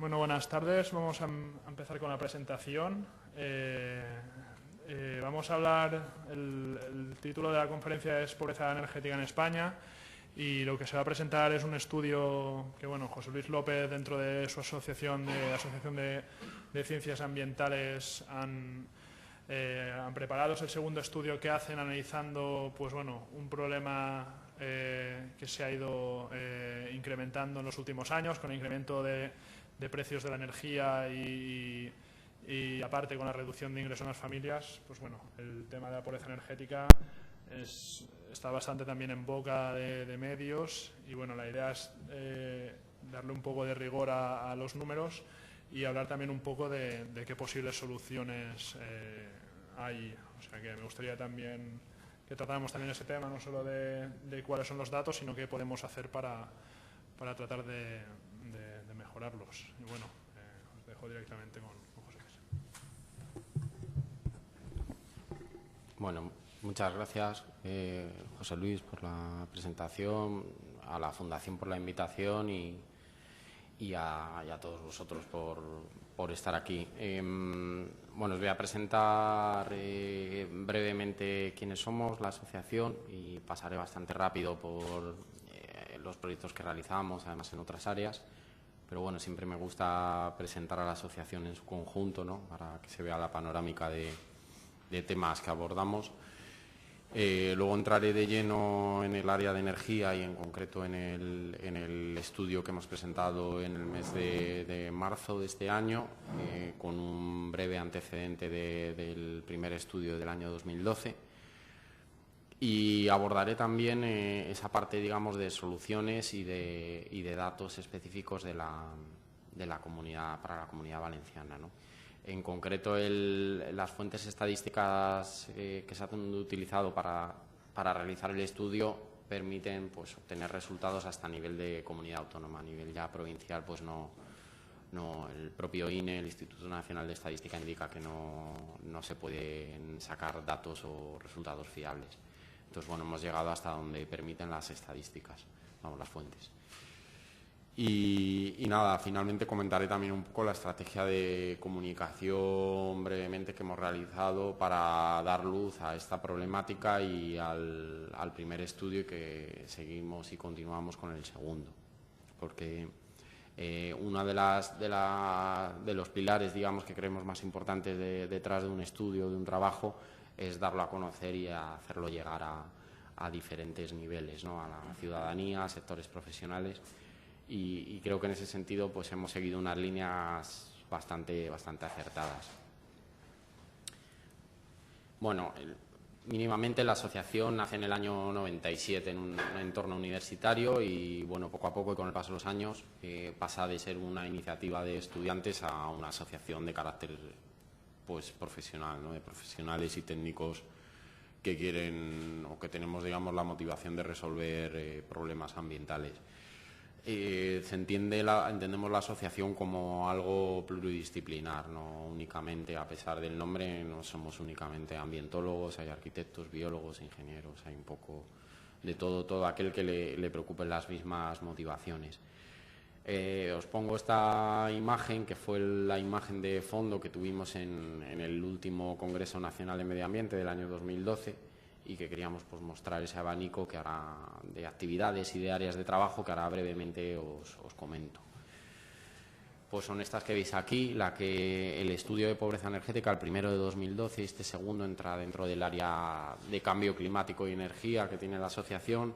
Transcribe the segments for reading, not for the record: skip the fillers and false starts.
Bueno, buenas tardes. Vamos a empezar con la presentación. Vamos a hablar, el título de la conferencia es Pobreza energética en España, y lo que se va a presentar es un estudio que, bueno, José Luis López, dentro de su asociación, de Asociación de Ciencias Ambientales, han preparado. Es el segundo estudio que hacen analizando, pues bueno, un problema que se ha ido incrementando en los últimos años, con el incremento de precios de la energía y aparte con la reducción de ingresos en las familias. Pues bueno, el tema de la pobreza energética está bastante también en boca de medios, y bueno, la idea es darle un poco de rigor a los números y hablar también un poco de qué posibles soluciones hay. O sea que me gustaría también que tratáramos también ese tema, no solo de cuáles son los datos, sino qué podemos hacer para tratar de mejorarlos. Y bueno, os dejo directamente con José Luis. Bueno, muchas gracias, José Luis, por la presentación, a la Fundación por la invitación y a todos vosotros por estar aquí. Bueno, os voy a presentar brevemente quiénes somos, la asociación, y pasaré bastante rápido por los proyectos que realizamos, además en otras áreas. Pero bueno, siempre me gusta presentar a la asociación en su conjunto, ¿no?, para que se vea la panorámica de temas que abordamos. Luego entraré de lleno en el área de energía y en concreto en el estudio que hemos presentado en el mes de marzo de este año, con un breve antecedente del primer estudio del año 2012. Y abordaré también esa parte, digamos, de soluciones y de datos específicos de la comunidad, para la comunidad valenciana, ¿no? En concreto, las fuentes estadísticas que se han utilizado para realizar el estudio permiten, pues, obtener resultados hasta nivel de comunidad autónoma. A nivel ya provincial, pues no, el propio INE, el Instituto Nacional de Estadística, indica que no se pueden sacar datos o resultados fiables. Entonces, bueno, hemos llegado hasta donde permiten las estadísticas, vamos, las fuentes. Y nada, finalmente comentaré también un poco la estrategia de comunicación brevemente que hemos realizado para dar luz a esta problemática y al primer estudio, y que seguimos y continuamos con el segundo. Porque uno de los pilares, digamos, que creemos más importantes detrás de un estudio, de un trabajo, es darlo a conocer y hacerlo llegar a diferentes niveles, ¿no?, a la ciudadanía, a sectores profesionales. Y creo que en ese sentido, pues, hemos seguido unas líneas bastante acertadas. Bueno, mínimamente la asociación nace en el año 97 en un entorno universitario y, bueno, poco a poco y con el paso de los años pasa de ser una iniciativa de estudiantes a una asociación de carácter, pues, profesional, ¿no?, de profesionales y técnicos que quieren o que tenemos, digamos, la motivación de resolver problemas ambientales. Entendemos la asociación como algo pluridisciplinar, no únicamente, a pesar del nombre, no somos únicamente ambientólogos, hay arquitectos, biólogos, ingenieros, hay un poco de todo aquel que le preocupen las mismas motivaciones. Os pongo esta imagen, que fue la imagen de fondo que tuvimos en el último Congreso Nacional de Medio Ambiente del año 2012, y que queríamos, pues, mostrar ese abanico que ahora, de actividades y de áreas de trabajo, que ahora brevemente os comento. Pues son estas que veis aquí, el estudio de pobreza energética, el primero de 2012, y este segundo entra dentro del área de cambio climático y energía que tiene la asociación,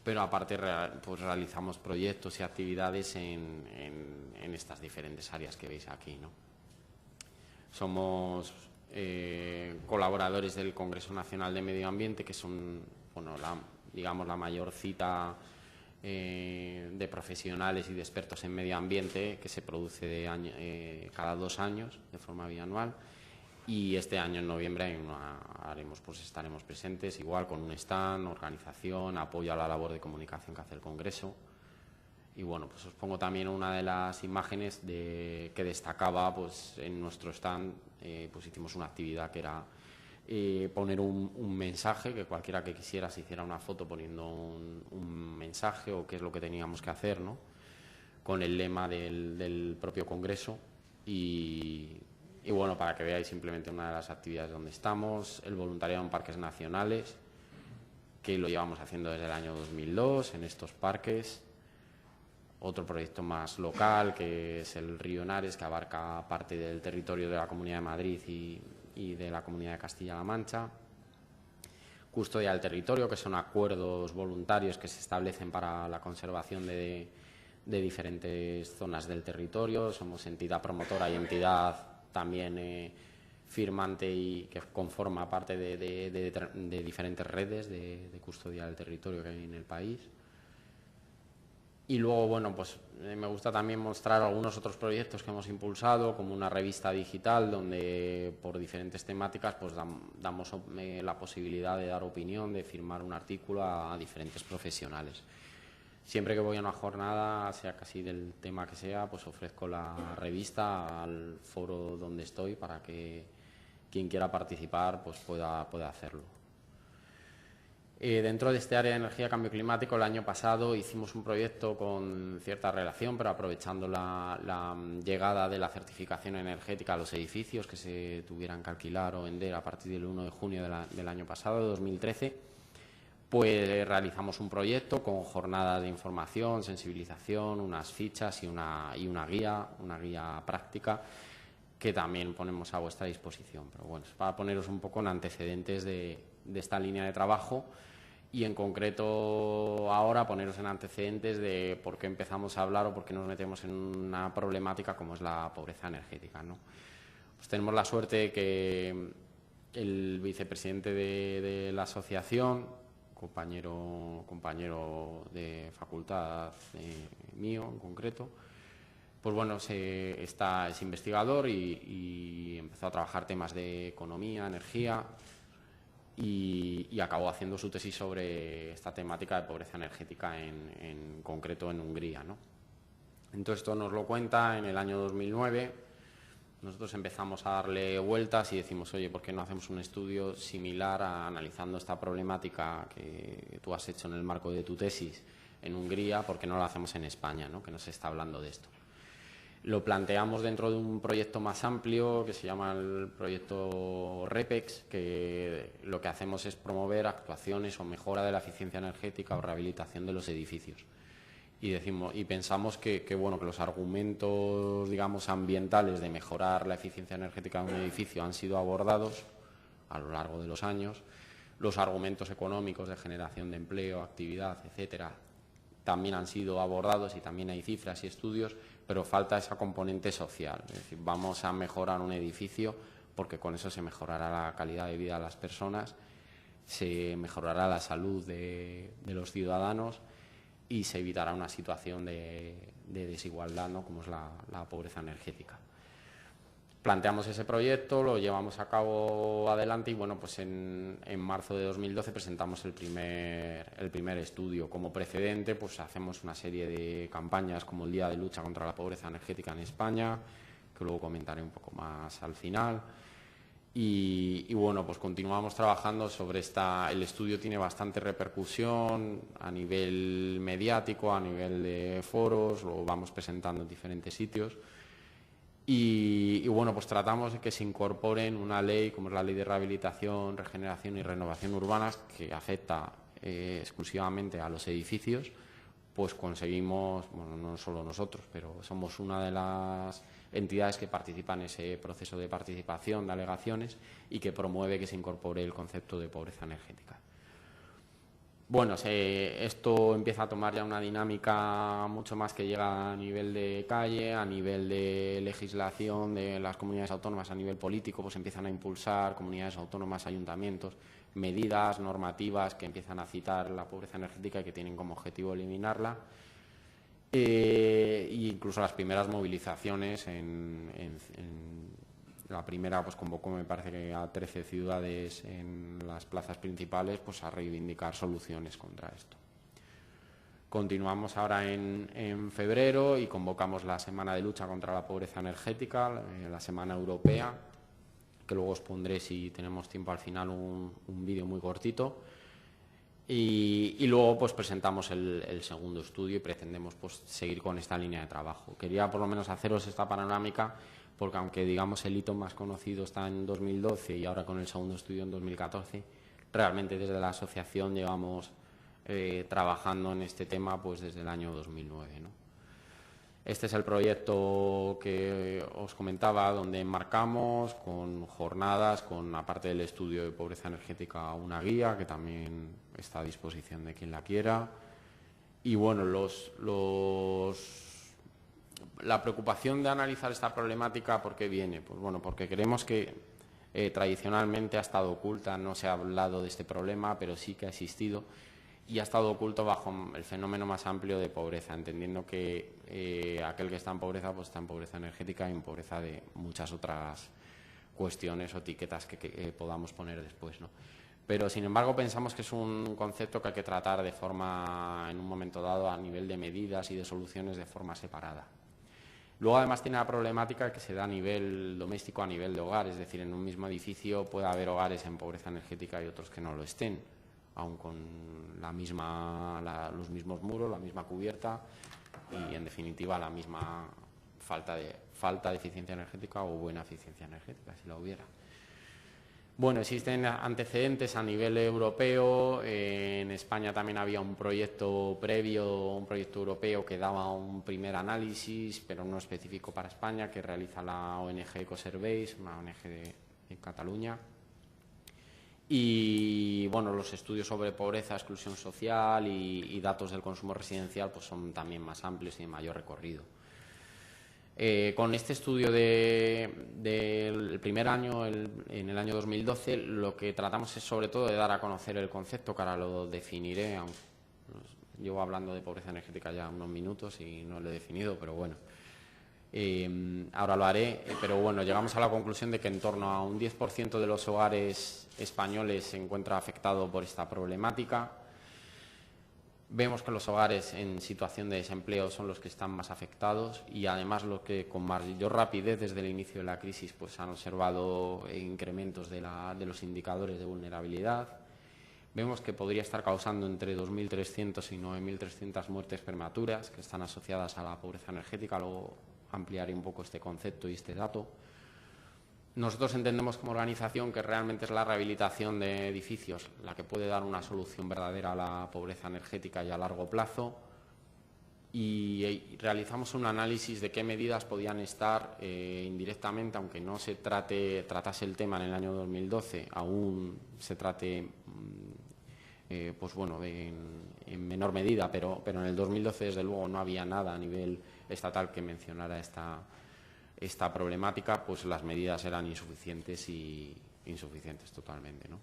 pero aparte, pues, realizamos proyectos y actividades en estas diferentes áreas que veis aquí, ¿no? Somos colaboradores del Congreso Nacional de Medio Ambiente, que son, bueno, digamos, la mayor cita de profesionales y de expertos en medio ambiente, que se produce cada 2 años de forma bianual. Y este año, en noviembre, estaremos presentes, igual, con un stand, organización, apoyo a la labor de comunicación que hace el Congreso. Y bueno, pues os pongo también una de las imágenes que destacaba, pues, en nuestro stand. Pues hicimos una actividad que era poner un mensaje, que cualquiera que quisiera se hiciera una foto poniendo un mensaje o qué es lo que teníamos que hacer, ¿no? con el lema del propio Congreso y bueno, para que veáis simplemente una de las actividades donde estamos, el voluntariado en parques nacionales, que lo llevamos haciendo desde el año 2002 en estos parques. Otro proyecto más local, que es el Río Henares, que abarca parte del territorio de la Comunidad de Madrid y de la Comunidad de Castilla-La Mancha. Custodia del territorio, que son acuerdos voluntarios que se establecen para la conservación de diferentes zonas del territorio. Somos entidad promotora y entidad también firmante y que conforma parte de diferentes redes de custodia del territorio que hay en el país. Y luego, bueno, pues me gusta también mostrar algunos otros proyectos que hemos impulsado, como una revista digital donde por diferentes temáticas pues damos la posibilidad de dar opinión, de firmar un artículo a diferentes profesionales. Siempre que voy a una jornada, sea casi del tema que sea, pues ofrezco la revista al foro donde estoy para que quien quiera participar pues pueda hacerlo. Dentro de este área de energía y cambio climático, el año pasado hicimos un proyecto con cierta relación, pero aprovechando la llegada de la certificación energética a los edificios que se tuvieran que alquilar o vender a partir del 1 de junio del año pasado, de 2013, pues realizamos un proyecto con jornadas de información, sensibilización, unas fichas y una guía práctica que también ponemos a vuestra disposición. Pero bueno, es para poneros un poco en antecedentes de esta línea de trabajo y en concreto ahora poneros en antecedentes de por qué empezamos a hablar o por qué nos metemos en una problemática como es la pobreza energética, ¿no? Pues tenemos la suerte de que el vicepresidente de la asociación, compañero de facultad mío en concreto, pues bueno, es investigador y empezó a trabajar temas de economía, energía y acabó haciendo su tesis sobre esta temática de pobreza energética en concreto en Hungría, ¿no? Entonces esto nos lo cuenta en el año 2009. Nosotros empezamos a darle vueltas y decimos, oye, ¿por qué no hacemos un estudio similar analizando esta problemática que tú has hecho en el marco de tu tesis en Hungría? ¿Por qué no lo hacemos en España, ¿no? Que no se está hablando de esto. Lo planteamos dentro de un proyecto más amplio que se llama el proyecto REPEX, que lo que hacemos es promover actuaciones o mejora de la eficiencia energética o rehabilitación de los edificios. Y pensamos que los argumentos, digamos, ambientales de mejorar la eficiencia energética de un edificio han sido abordados a lo largo de los años. Los argumentos económicos de generación de empleo, actividad, etcétera, también han sido abordados y también hay cifras y estudios, pero falta esa componente social. Es decir, vamos a mejorar un edificio porque con eso se mejorará la calidad de vida de las personas, se mejorará la salud de los ciudadanos y se evitará una situación de desigualdad, ¿no? Como es la pobreza energética. Planteamos ese proyecto, lo llevamos a cabo adelante y bueno, pues en marzo de 2012 presentamos el primer estudio. Como precedente, pues hacemos una serie de campañas como el Día de Lucha contra la Pobreza Energética en España, que luego comentaré un poco más al final. Y bueno, pues continuamos trabajando sobre el estudio tiene bastante repercusión a nivel mediático, a nivel de foros, lo vamos presentando en diferentes sitios. Y bueno, pues tratamos de que se incorporen una ley como es la Ley de Rehabilitación, Regeneración y Renovación Urbanas, que afecta exclusivamente a los edificios. Pues conseguimos, bueno, no solo nosotros, pero somos una de las entidades que participan en ese proceso de participación, de alegaciones y que promueve que se incorpore el concepto de pobreza energética. Bueno, esto empieza a tomar ya una dinámica mucho más que llega a nivel de calle, a nivel de legislación de las comunidades autónomas, a nivel político, pues empiezan a impulsar comunidades autónomas, ayuntamientos, medidas normativas que empiezan a citar la pobreza energética y que tienen como objetivo eliminarla. E incluso las primeras movilizaciones la primera pues convocó, me parece que a 13 ciudades en las plazas principales pues a reivindicar soluciones contra esto. Continuamos ahora en febrero y convocamos la Semana de Lucha contra la Pobreza Energética, la Semana Europea, que luego os pondré, si tenemos tiempo al final, un vídeo muy cortito. Y luego pues presentamos el segundo estudio y pretendemos pues seguir con esta línea de trabajo. Quería por lo menos haceros esta panorámica porque aunque digamos el hito más conocido está en 2012 y ahora con el segundo estudio en 2014, realmente desde la asociación llevamos trabajando en este tema pues desde el año 2009, ¿no? Este es el proyecto que os comentaba, donde enmarcamos con jornadas, con aparte del estudio de pobreza energética, una guía que también está a disposición de quien la quiera. Y bueno, la preocupación de analizar esta problemática, ¿por qué viene? Pues bueno, porque creemos que tradicionalmente ha estado oculta, no se ha hablado de este problema, pero sí que ha existido y ha estado oculto bajo el fenómeno más amplio de pobreza, entendiendo que aquel que está en pobreza pues está en pobreza energética y en pobreza de muchas otras cuestiones o etiquetas que podamos poner después, ¿no? Pero, sin embargo, pensamos que es un concepto que hay que tratar de forma, en un momento dado, a nivel de medidas y de soluciones de forma separada. Luego, además, tiene la problemática que se da a nivel doméstico, a nivel de hogar, es decir, en un mismo edificio puede haber hogares en pobreza energética y otros que no lo estén, aun con los mismos muros, la misma cubierta y, en definitiva, la misma falta de eficiencia energética o buena eficiencia energética, si la hubiera. Bueno, existen antecedentes a nivel europeo. En España también había un proyecto previo, un proyecto europeo que daba un primer análisis, pero no específico para España, que realiza la ONG Ecoserveis, una ONG en Cataluña. Y bueno, los estudios sobre pobreza, exclusión social y datos del consumo residencial pues son también más amplios y de mayor recorrido. Con este estudio del primer año, en el año 2012, lo que tratamos es sobre todo de dar a conocer el concepto, que ahora lo definiré. Llevo hablando de pobreza energética ya unos minutos y no lo he definido, pero bueno. Ahora lo haré, pero bueno, llegamos a la conclusión de que en torno a un 10% de los hogares españoles se encuentra afectado por esta problemática. Vemos que los hogares en situación de desempleo son los que están más afectados y además los que con mayor rapidez desde el inicio de la crisis pues han observado incrementos de los indicadores de vulnerabilidad. Vemos que podría estar causando entre 2.300 y 9.300 muertes prematuras que están asociadas a la pobreza energética. Luego ampliaré un poco este concepto y este dato. Nosotros entendemos como organización que realmente es la rehabilitación de edificios la que puede dar una solución verdadera a la pobreza energética y a largo plazo, y realizamos un análisis de qué medidas podían estar indirectamente, aunque no se tratase el tema en el año 2012, aún se trate pues bueno, en menor medida, pero en el 2012 desde luego no había nada a nivel estatal que mencionara esta problemática, pues las medidas eran insuficientes totalmente, ¿no?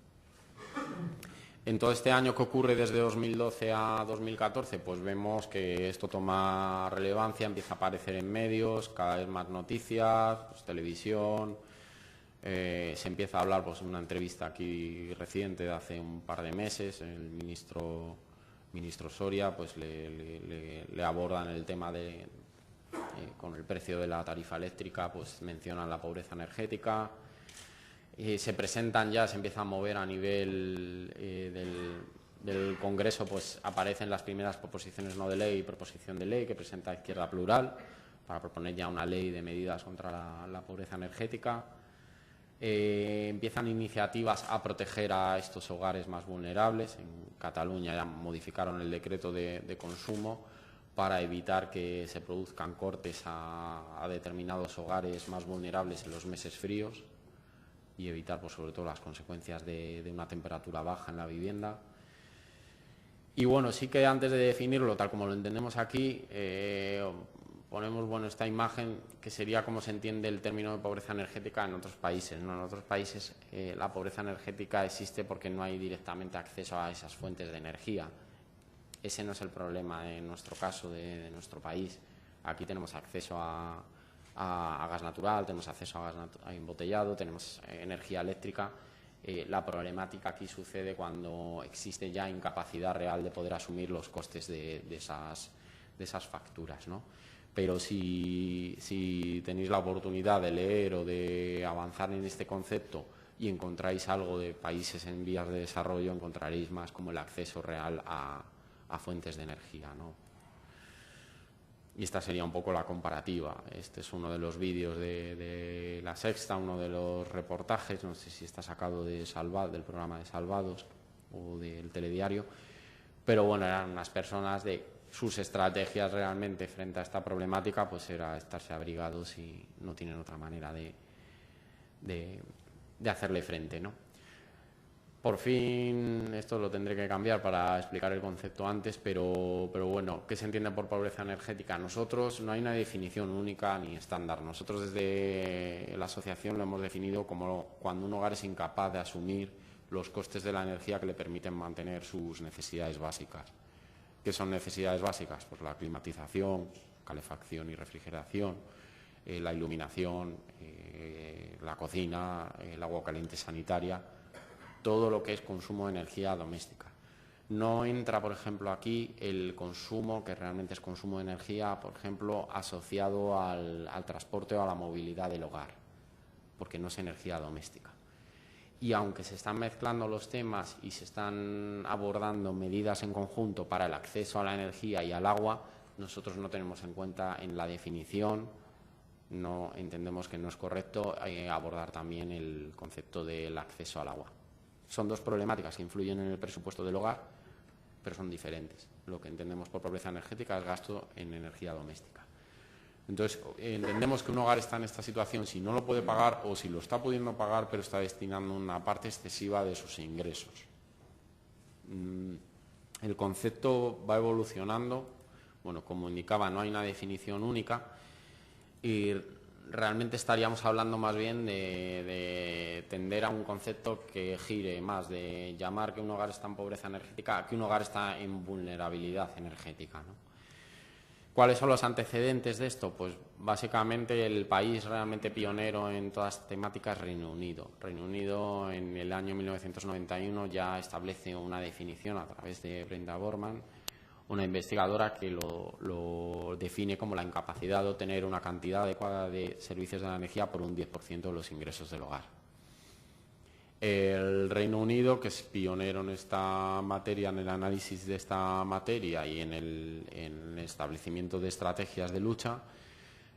En todo este año que ocurre desde 2012 a 2014, pues vemos que esto toma relevancia, empieza a aparecer en medios, cada vez más noticias, pues, televisión. Se empieza a hablar, pues, en una entrevista aquí reciente de hace un par de meses, el ministro Soria, pues le abordan el tema de con el precio de la tarifa eléctrica, pues mencionan la pobreza energética. Se empieza a mover a nivel del Congreso, pues aparecen las primeras proposiciones no de ley y proposición de ley que presenta Izquierda Plural para proponer ya una ley de medidas contra la pobreza energética. Empiezan iniciativas a proteger a estos hogares más vulnerables. En Cataluña ya modificaron el decreto de consumo para evitar que se produzcan cortes a determinados hogares más vulnerables en los meses fríos y evitar, pues, sobre todo las consecuencias de una temperatura baja en la vivienda. Y bueno, sí que antes de definirlo, tal como lo entendemos aquí, ponemos, bueno, esta imagen que sería como se entiende el término de pobreza energética en otros países, ¿no? En otros países la pobreza energética existe porque no hay directamente acceso a esas fuentes de energía. Ese no es el problema en nuestro caso, de nuestro país. Aquí tenemos acceso a gas natural, tenemos acceso a gas embotellado, tenemos energía eléctrica. La problemática aquí sucede cuando existe ya incapacidad real de poder asumir los costes de esas facturas, ¿no? Pero si tenéis la oportunidad de leer o de avanzar en este concepto, y encontráis algo de países en vías de desarrollo, encontraréis más como el acceso real a fuentes de energía, ¿no? Y esta sería un poco la comparativa. Este es uno de los vídeos de La Sexta, uno de los reportajes, no sé si está sacado del programa de Salvados o del telediario, pero bueno, eran unas personas de sus estrategias realmente frente a esta problemática, pues era estarse abrigados y no tienen otra manera de hacerle frente, ¿no? Por fin, esto lo tendré que cambiar para explicar el concepto antes, pero bueno, ¿qué se entiende por pobreza energética? Nosotros no hay una definición única ni estándar. Nosotros desde la asociación lo hemos definido como cuando un hogar es incapaz de asumir los costes de la energía que le permiten mantener sus necesidades básicas. ¿Qué son necesidades básicas? Pues la climatización, calefacción y refrigeración, la iluminación, la cocina, el agua caliente sanitaria, todo lo que es consumo de energía doméstica. No entra, por ejemplo, aquí el consumo, que realmente es consumo de energía, por ejemplo, asociado al transporte o a la movilidad del hogar, porque no es energía doméstica. Y aunque se están mezclando los temas y se están abordando medidas en conjunto para el acceso a la energía y al agua, nosotros no tenemos en cuenta en la definición, no entendemos que no es correcto abordar también el concepto del acceso al agua. Son dos problemáticas que influyen en el presupuesto del hogar, pero son diferentes. Lo que entendemos por pobreza energética es gasto en energía doméstica. Entonces, entendemos que un hogar está en esta situación si no lo puede pagar o si lo está pudiendo pagar, pero está destinando una parte excesiva de sus ingresos. El concepto va evolucionando. Bueno, como indicaba, no hay una definición única y realmente estaríamos hablando más bien de tender a un concepto que gire más de llamar que un hogar está en pobreza energética a que un hogar está en vulnerabilidad energética, ¿no? ¿Cuáles son los antecedentes de esto? Pues básicamente el país realmente pionero en todas estas temáticas es Reino Unido. Reino Unido en el año 1991 ya establece una definición a través de Brenda Borman, una investigadora que lo define como la incapacidad de obtener una cantidad adecuada de servicios de la energía por un 10% de los ingresos del hogar. El Reino Unido, que es pionero en esta materia, en el análisis de esta materia y en el establecimiento de estrategias de lucha,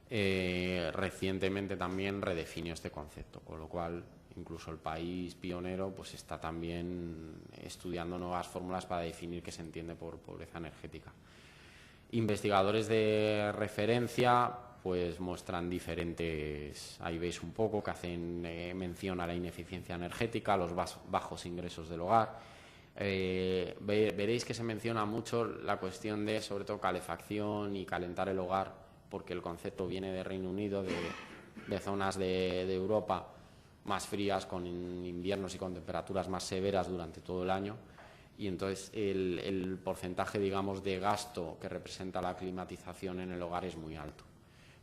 recientemente también redefinió este concepto, con lo cual incluso el país pionero pues está también estudiando nuevas fórmulas para definir qué se entiende por pobreza energética. Investigadores de referencia pues muestran diferentes, ahí veis un poco que hacen mención a la ineficiencia energética, a los bajos ingresos del hogar. Veréis que se menciona mucho la cuestión de, sobre todo, calefacción y calentar el hogar, porque el concepto viene de Reino Unido, de zonas de Europa más frías, con inviernos y con temperaturas más severas durante todo el año. Y entonces el porcentaje, digamos, de gasto que representa la climatización en el hogar es muy alto.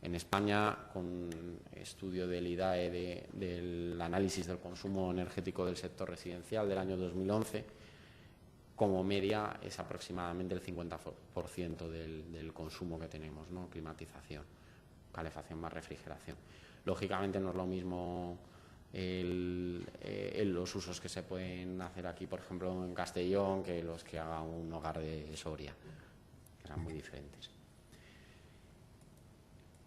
En España, con estudio del IDAE del análisis del consumo energético del sector residencial del año 2011, como media es aproximadamente el 50% del consumo que tenemos, ¿no? Climatización, calefacción más refrigeración. Lógicamente no es lo mismo los usos que se pueden hacer aquí, por ejemplo, en Castellón, que los que haga un hogar de Soria, que eran muy diferentes.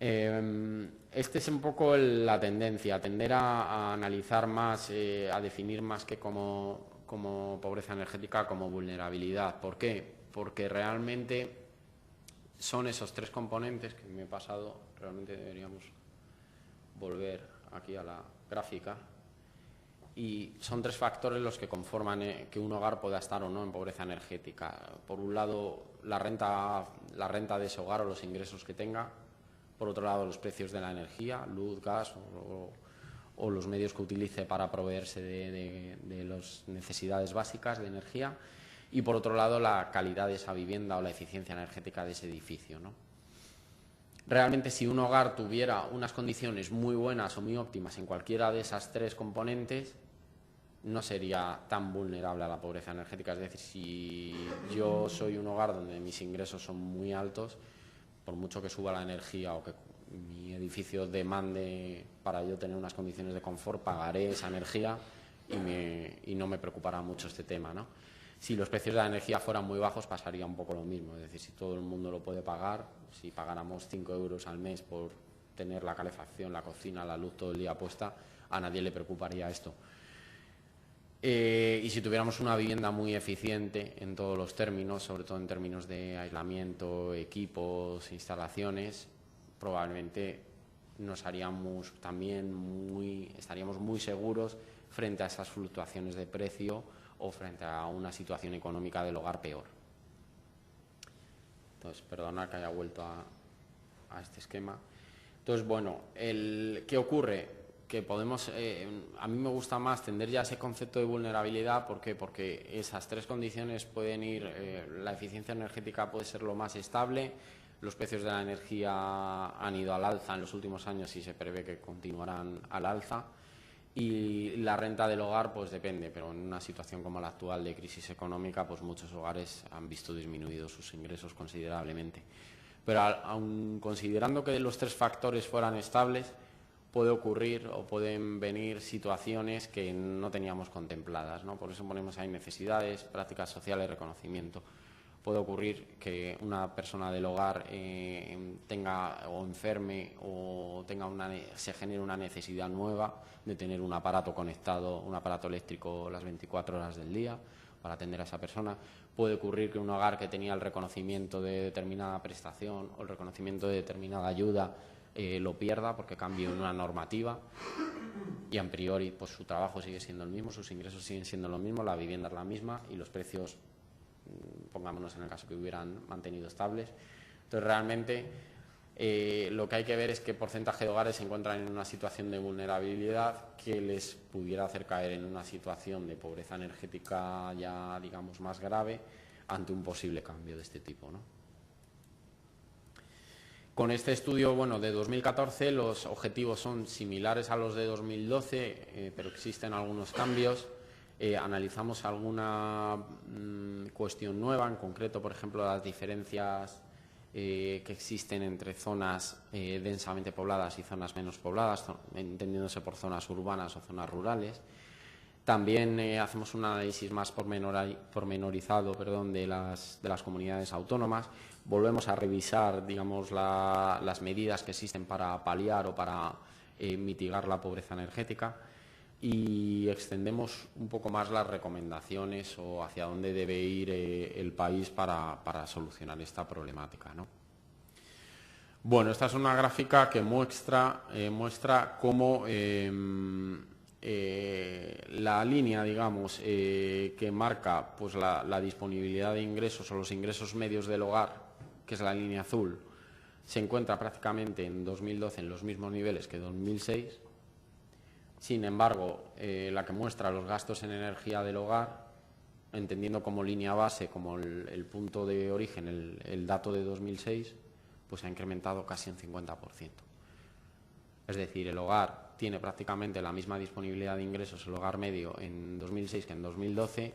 Este es un poco la tendencia, tender a analizar más, a definir más que como pobreza energética, como vulnerabilidad. ¿Por qué? Porque realmente son esos tres componentes que me he pasado, realmente deberíamos volver aquí a la gráfica, y son tres factores los que conforman que un hogar pueda estar o no en pobreza energética. Por un lado, la renta de ese hogar o los ingresos que tenga. Por otro lado, los precios de la energía, luz, gas o los medios que utilice para proveerse de las necesidades básicas de energía. Y por otro lado, la calidad de esa vivienda o la eficiencia energética de ese edificio, ¿no? Realmente, si un hogar tuviera unas condiciones muy buenas o muy óptimas en cualquiera de esas tres componentes, no sería tan vulnerable a la pobreza energética. Es decir, si yo soy un hogar donde mis ingresos son muy altos, por mucho que suba la energía o que mi edificio demande para yo tener unas condiciones de confort, pagaré esa energía, y no me preocupará mucho este tema, ¿no? Si los precios de la energía fueran muy bajos pasaría un poco lo mismo, es decir, si todo el mundo lo puede pagar, si pagáramos 5 euros al mes por tener la calefacción, la cocina, la luz todo el día puesta, a nadie le preocuparía esto. Y si tuviéramos una vivienda muy eficiente en todos los términos, sobre todo en términos de aislamiento, equipos, instalaciones, probablemente estaríamos muy seguros frente a esas fluctuaciones de precio o frente a una situación económica del hogar peor. Entonces, perdona que haya vuelto a este esquema. Entonces, bueno, ¿qué ocurre? Que podemos, a mí me gusta más tender ya ese concepto de vulnerabilidad. ¿Por qué? Porque esas tres condiciones pueden ir, la eficiencia energética puede ser lo más estable, los precios de la energía han ido al alza en los últimos años y se prevé que continuarán al alza, y la renta del hogar pues depende, pero en una situación como la actual de crisis económica pues muchos hogares han visto disminuidos sus ingresos considerablemente. Pero aun considerando que los tres factores fueran estables, puede ocurrir o pueden venir situaciones que no teníamos contempladas, ¿no? Por eso ponemos ahí necesidades, prácticas sociales, reconocimiento. Puede ocurrir que una persona del hogar tenga o enferme o se genere una necesidad nueva de tener un aparato conectado, un aparato eléctrico las 24 horas del día para atender a esa persona. Puede ocurrir que un hogar que tenía el reconocimiento de determinada prestación o el reconocimiento de determinada ayuda lo pierda porque cambie una normativa y a priori pues su trabajo sigue siendo el mismo, sus ingresos siguen siendo lo mismo, la vivienda es la misma y los precios, pongámonos en el caso que hubieran mantenido estables. Entonces realmente lo que hay que ver es qué porcentaje de hogares se encuentran en una situación de vulnerabilidad que les pudiera hacer caer en una situación de pobreza energética ya digamos más grave ante un posible cambio de este tipo, ¿no? Con este estudio de 2014 los objetivos son similares a los de 2012, pero existen algunos cambios. Analizamos alguna cuestión nueva, en concreto, por ejemplo, las diferencias que existen entre zonas densamente pobladas y zonas menos pobladas, entendiéndose por zonas urbanas o zonas rurales. También hacemos un análisis más pormenorizado de las comunidades autónomas. Volvemos a revisar, digamos, las medidas que existen para paliar o para mitigar la pobreza energética y extendemos un poco más las recomendaciones o hacia dónde debe ir el país para solucionar esta problemática, ¿no? Bueno, esta es una gráfica que muestra cómo la línea, digamos, que marca pues, la disponibilidad de ingresos o los ingresos medios del hogar, que es la línea azul, se encuentra prácticamente en 2012 en los mismos niveles que 2006. Sin embargo, la que muestra los gastos en energía del hogar, entendiendo como línea base, como el punto de origen, el dato de 2006, pues ha incrementado casi un 50%. Es decir, el hogar tiene prácticamente la misma disponibilidad de ingresos, el hogar medio, en 2006 que en 2012,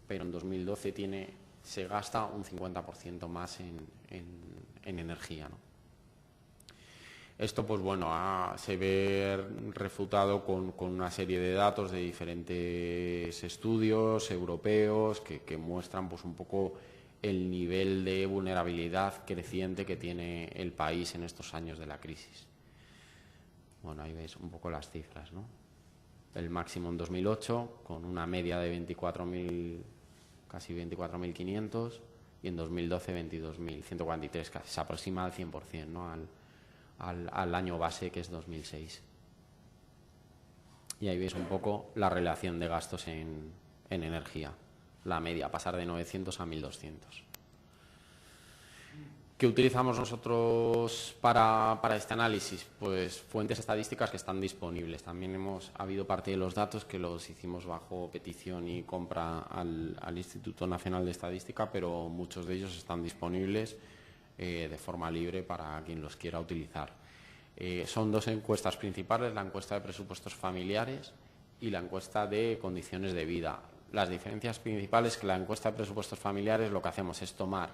pero en 2012 se gasta un 50% más en energía, ¿no? Esto, pues se ve refutado con una serie de datos de diferentes estudios europeos que muestran pues un poco el nivel de vulnerabilidad creciente que tiene el país en estos años de la crisis. Bueno, ahí veis un poco las cifras, ¿no? El máximo en 2008, con una media de 24.000, casi 24.500, y en 2012 22.143, casi se aproxima al 100%, ¿no? Al año base, que es 2006. Y ahí veis un poco la relación de gastos en energía, la media, pasar de 900 a 1.200. ¿Qué utilizamos nosotros para este análisis? Pues fuentes estadísticas que están disponibles. También ha habido parte de los datos que los hicimos bajo petición y compra al Instituto Nacional de Estadística, pero muchos de ellos están disponibles de forma libre para quien los quiera utilizar. Son dos encuestas principales, la encuesta de presupuestos familiares y la encuesta de condiciones de vida. Las diferencias principales que la encuesta de presupuestos familiares lo que hacemos es tomar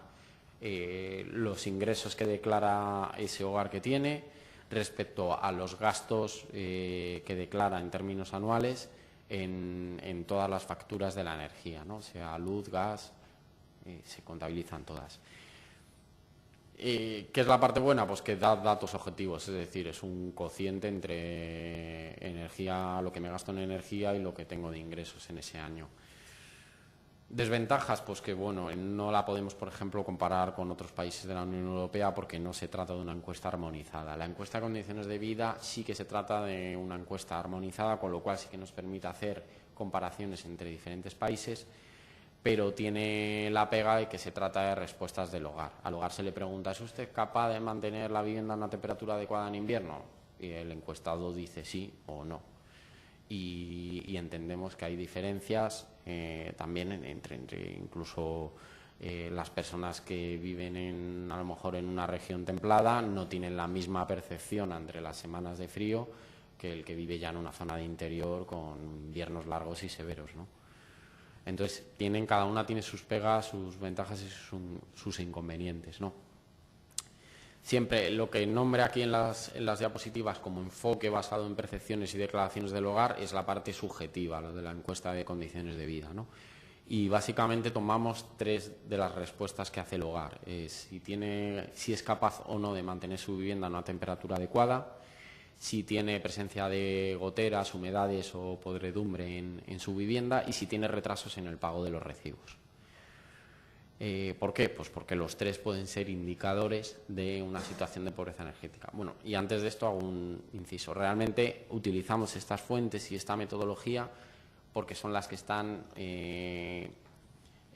los ingresos que declara ese hogar que tiene respecto a los gastos que declara en términos anuales en todas las facturas de la energía, ¿no? Sea luz, gas, se contabilizan todas. ¿Qué es la parte buena? Pues que da datos objetivos, es decir, es un cociente entre energía, lo que me gasto en energía y lo que tengo de ingresos en ese año. Desventajas, pues que bueno, no la podemos, por ejemplo, comparar con otros países de la Unión Europea porque no se trata de una encuesta armonizada. La encuesta de condiciones de vida sí que se trata de una encuesta armonizada, con lo cual sí que nos permite hacer comparaciones entre diferentes países, pero tiene la pega de que se trata de respuestas del hogar. Al hogar se le pregunta, ¿es usted capaz de mantener la vivienda a una temperatura adecuada en invierno? Y el encuestado dice sí o no. Y entendemos que hay diferencias también entre incluso las personas que viven a lo mejor en una región templada no tienen la misma percepción entre las semanas de frío que el que vive ya en una zona de interior con inviernos largos y severos, ¿no? Entonces, cada una tiene sus pegas, sus ventajas y sus inconvenientes, ¿no? Siempre lo que nombre aquí en las diapositivas como enfoque basado en percepciones y declaraciones del hogar es la parte subjetiva, lo de la encuesta de condiciones de vida, ¿no? Y básicamente tomamos 3 de las respuestas que hace el hogar. Si es capaz o no de mantener su vivienda a una temperatura adecuada, si tiene presencia de goteras, humedades o podredumbre en su vivienda y si tiene retrasos en el pago de los recibos. ¿Por qué? Pues porque los 3 pueden ser indicadores de una situación de pobreza energética. Bueno, y antes de esto hago un inciso. Realmente utilizamos estas fuentes y esta metodología porque son las que están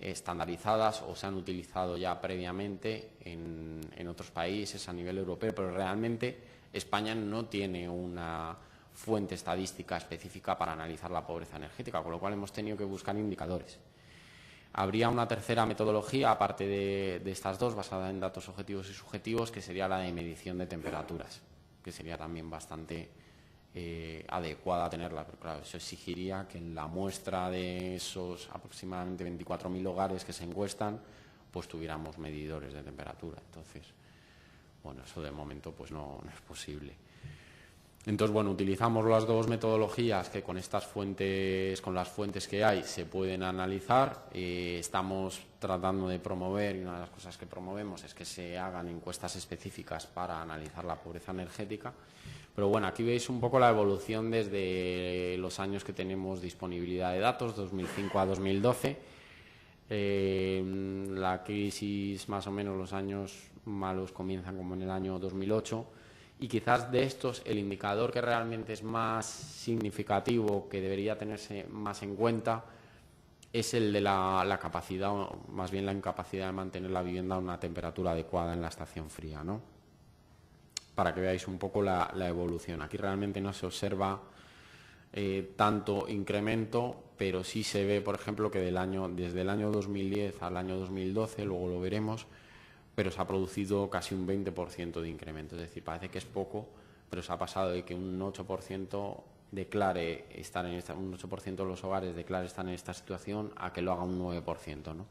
estandarizadas o se han utilizado ya previamente en otros países a nivel europeo, pero realmente España no tiene una fuente estadística específica para analizar la pobreza energética, con lo cual hemos tenido que buscar indicadores. Habría una tercera metodología, aparte de estas 2, basada en datos objetivos y subjetivos, que sería la de medición de temperaturas, que sería también bastante adecuada tenerla, pero claro, eso exigiría que en la muestra de esos aproximadamente 24.000 hogares que se encuestan, pues tuviéramos medidores de temperatura. Entonces, bueno, eso de momento pues no es posible. Entonces, bueno, utilizamos las 2 metodologías que con estas fuentes, con las fuentes que hay, se pueden analizar. Estamos tratando de promover, y una de las cosas que promovemos es que se hagan encuestas específicas para analizar la pobreza energética. Pero bueno, aquí veis un poco la evolución desde los años que tenemos disponibilidad de datos, 2005 a 2012. La crisis, más o menos los años malos comienzan como en el año 2008. Y quizás de estos el indicador que realmente es más significativo, que debería tenerse más en cuenta, es el de la capacidad, o más bien la incapacidad de mantener la vivienda a una temperatura adecuada en la estación fría, ¿no? Para que veáis un poco la evolución. Aquí realmente no se observa tanto incremento, pero sí se ve, por ejemplo, que desde el año 2010 al año 2012, luego lo veremos, pero se ha producido casi un 20% de incremento. Es decir, parece que es poco, pero se ha pasado de que un 8% declare estar en un 8% de los hogares declare estar en esta situación a que lo haga un 9%, ¿no?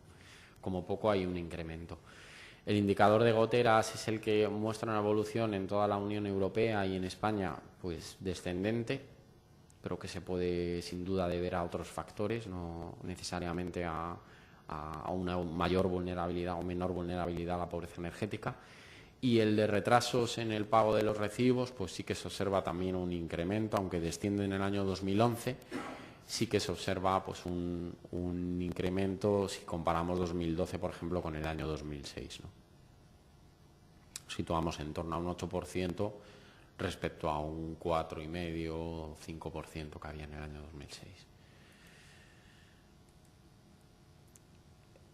Como poco hay un incremento. El indicador de goteras es el que muestra una evolución en toda la Unión Europea y en España, pues descendente, pero que se puede sin duda deber a otros factores, no necesariamente a una mayor vulnerabilidad o menor vulnerabilidad a la pobreza energética. Y el de retrasos en el pago de los recibos, pues sí que se observa también un incremento, aunque desciende en el año 2011, sí que se observa pues un incremento si comparamos 2012, por ejemplo, con el año 2006, ¿no? Situamos en torno a un 8% respecto a un 4,5 o 5% que había en el año 2006.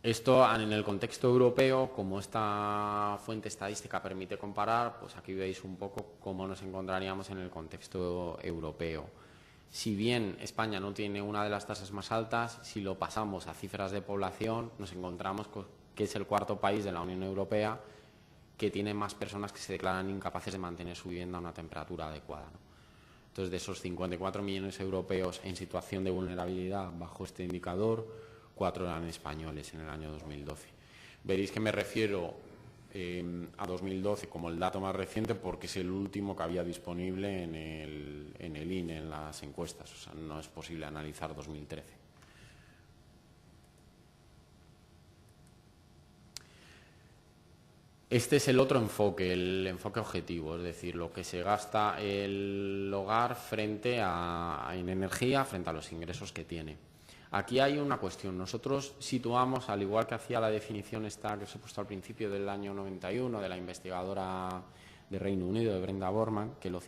Esto en el contexto europeo, como esta fuente estadística permite comparar, pues aquí veis un poco cómo nos encontraríamos en el contexto europeo. Si bien España no tiene una de las tasas más altas, si lo pasamos a cifras de población, nos encontramos que es el 4º país de la Unión Europea que tiene más personas que se declaran incapaces de mantener su vivienda a una temperatura adecuada, ¿no? Entonces, de esos 54 millones europeos en situación de vulnerabilidad bajo este indicador, 4 eran españoles en el año 2012. Veréis que me refiero a 2012 como el dato más reciente porque es el último que había disponible en el INE, en las encuestas. O sea, no es posible analizar 2013. Este es el otro enfoque, el enfoque objetivo, es decir, lo que se gasta el hogar en energía frente a los ingresos que tiene. Aquí hay una cuestión. Nosotros situamos, al igual que hacía la definición esta que os he puesto al principio del año 91 de la investigadora de Reino Unido, de Brenda Borman, que lo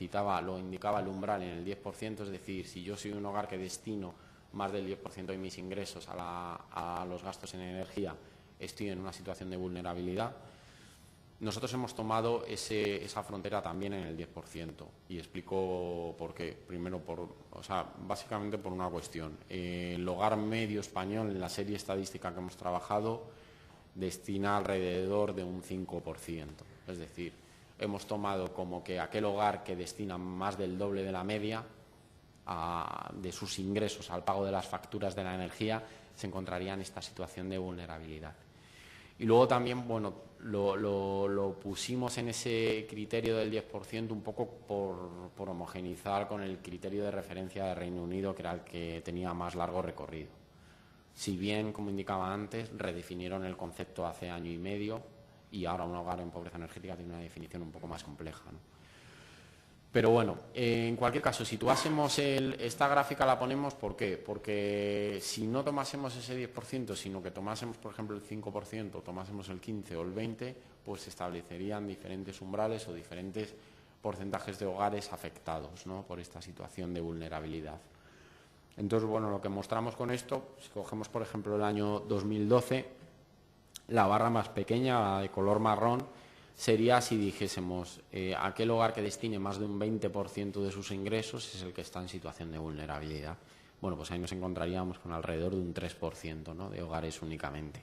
indicaba el umbral en el 10%, es decir, si yo soy un hogar que destino más del 10% de mis ingresos a los gastos en energía, estoy en una situación de vulnerabilidad. Nosotros hemos tomado esa frontera también en el 10% y explico por qué. Primero, básicamente por una cuestión. El hogar medio español, en la serie estadística que hemos trabajado, destina alrededor de un 5%. Es decir, hemos tomado como que aquel hogar que destina más del doble de la media de sus ingresos al pago de las facturas de la energía se encontraría en esta situación de vulnerabilidad. Y luego también, bueno, lo pusimos en ese criterio del 10% un poco por homogeneizar con el criterio de referencia de Reino Unido, que era el que tenía más largo recorrido. Si bien, como indicaba antes, redefinieron el concepto hace año y medio y ahora un hogar en pobreza energética tiene una definición un poco más compleja, ¿no? Pero bueno, en cualquier caso, si situásemos esta gráfica la ponemos, ¿por qué? Porque si no tomásemos ese 10%, sino que tomásemos, por ejemplo, el 5%, tomásemos el 15% o el 20%, pues se establecerían diferentes umbrales o diferentes porcentajes de hogares afectados, ¿no?, por esta situación de vulnerabilidad. Entonces, bueno, lo que mostramos con esto, si cogemos, por ejemplo, el año 2012, la barra más pequeña, la de color marrón, sería si dijésemos aquel hogar que destine más de un 20% de sus ingresos es el que está en situación de vulnerabilidad. Bueno, pues ahí nos encontraríamos con alrededor de un 3%, ¿no?, de hogares únicamente.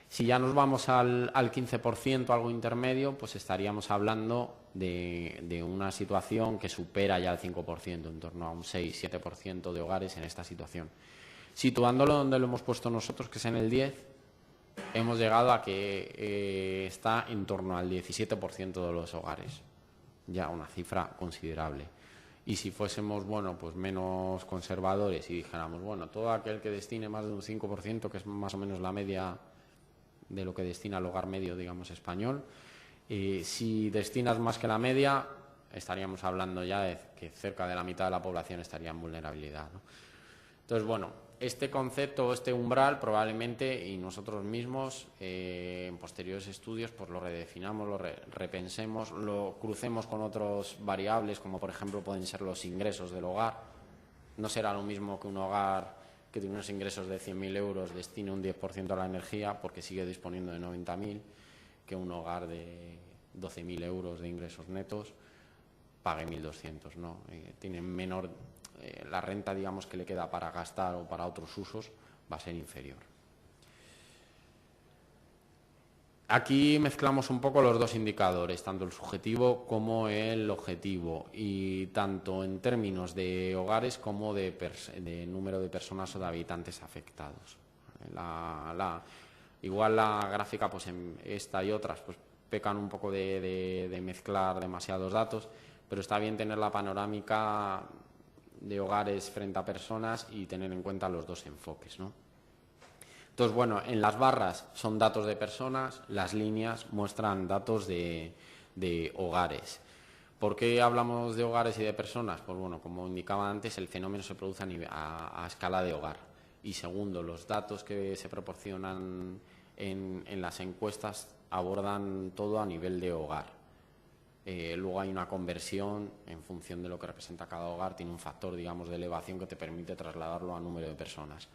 Si ya nos vamos al 15%, algo intermedio, pues estaríamos hablando de una situación que supera ya el 5%, en torno a un 6-7% de hogares en esta situación. Situándolo donde lo hemos puesto nosotros, que es en el 10%, hemos llegado a que está en torno al 17% de los hogares, ya una cifra considerable. Y si fuésemos, bueno, pues menos conservadores y dijéramos, bueno, todo aquel que destine más de un 5%, que es más o menos la media de lo que destina el hogar medio, digamos, español, si destinas más que la media, estaríamos hablando ya de que cerca de la mitad de la población estaría en vulnerabilidad, ¿no? Entonces, bueno, este concepto, este umbral, probablemente, y nosotros mismos, en posteriores estudios, pues lo redefinamos, lo repensemos, lo crucemos con otras variables, como por ejemplo pueden ser los ingresos del hogar. No será lo mismo que un hogar que tiene unos ingresos de 100.000 euros destine un 10% a la energía, porque sigue disponiendo de 90.000, que un hogar de 12.000 euros de ingresos netos pague 1.200, ¿no? Tiene menor... la renta, digamos, que le queda para gastar o para otros usos va a ser inferior. Aquí mezclamos un poco los dos indicadores, tanto el subjetivo como el objetivo, y tanto en términos de hogares como de número de personas o de habitantes afectados. Igual la gráfica, pues en esta y otras, pues pecan un poco de mezclar demasiados datos, pero está bien tener la panorámica de hogares frente a personas y tener en cuenta los dos enfoques, ¿no? Entonces, bueno, en las barras son datos de personas, las líneas muestran datos de hogares. ¿Por qué hablamos de hogares y de personas? Pues bueno, como indicaba antes, el fenómeno se produce a escala de hogar. Y segundo, los datos que se proporcionan en las encuestas abordan todo a nivel de hogar. Luego hay una conversión en función de lo que representa cada hogar, tiene un factor, digamos, de elevación que te permite trasladarlo a número de personas,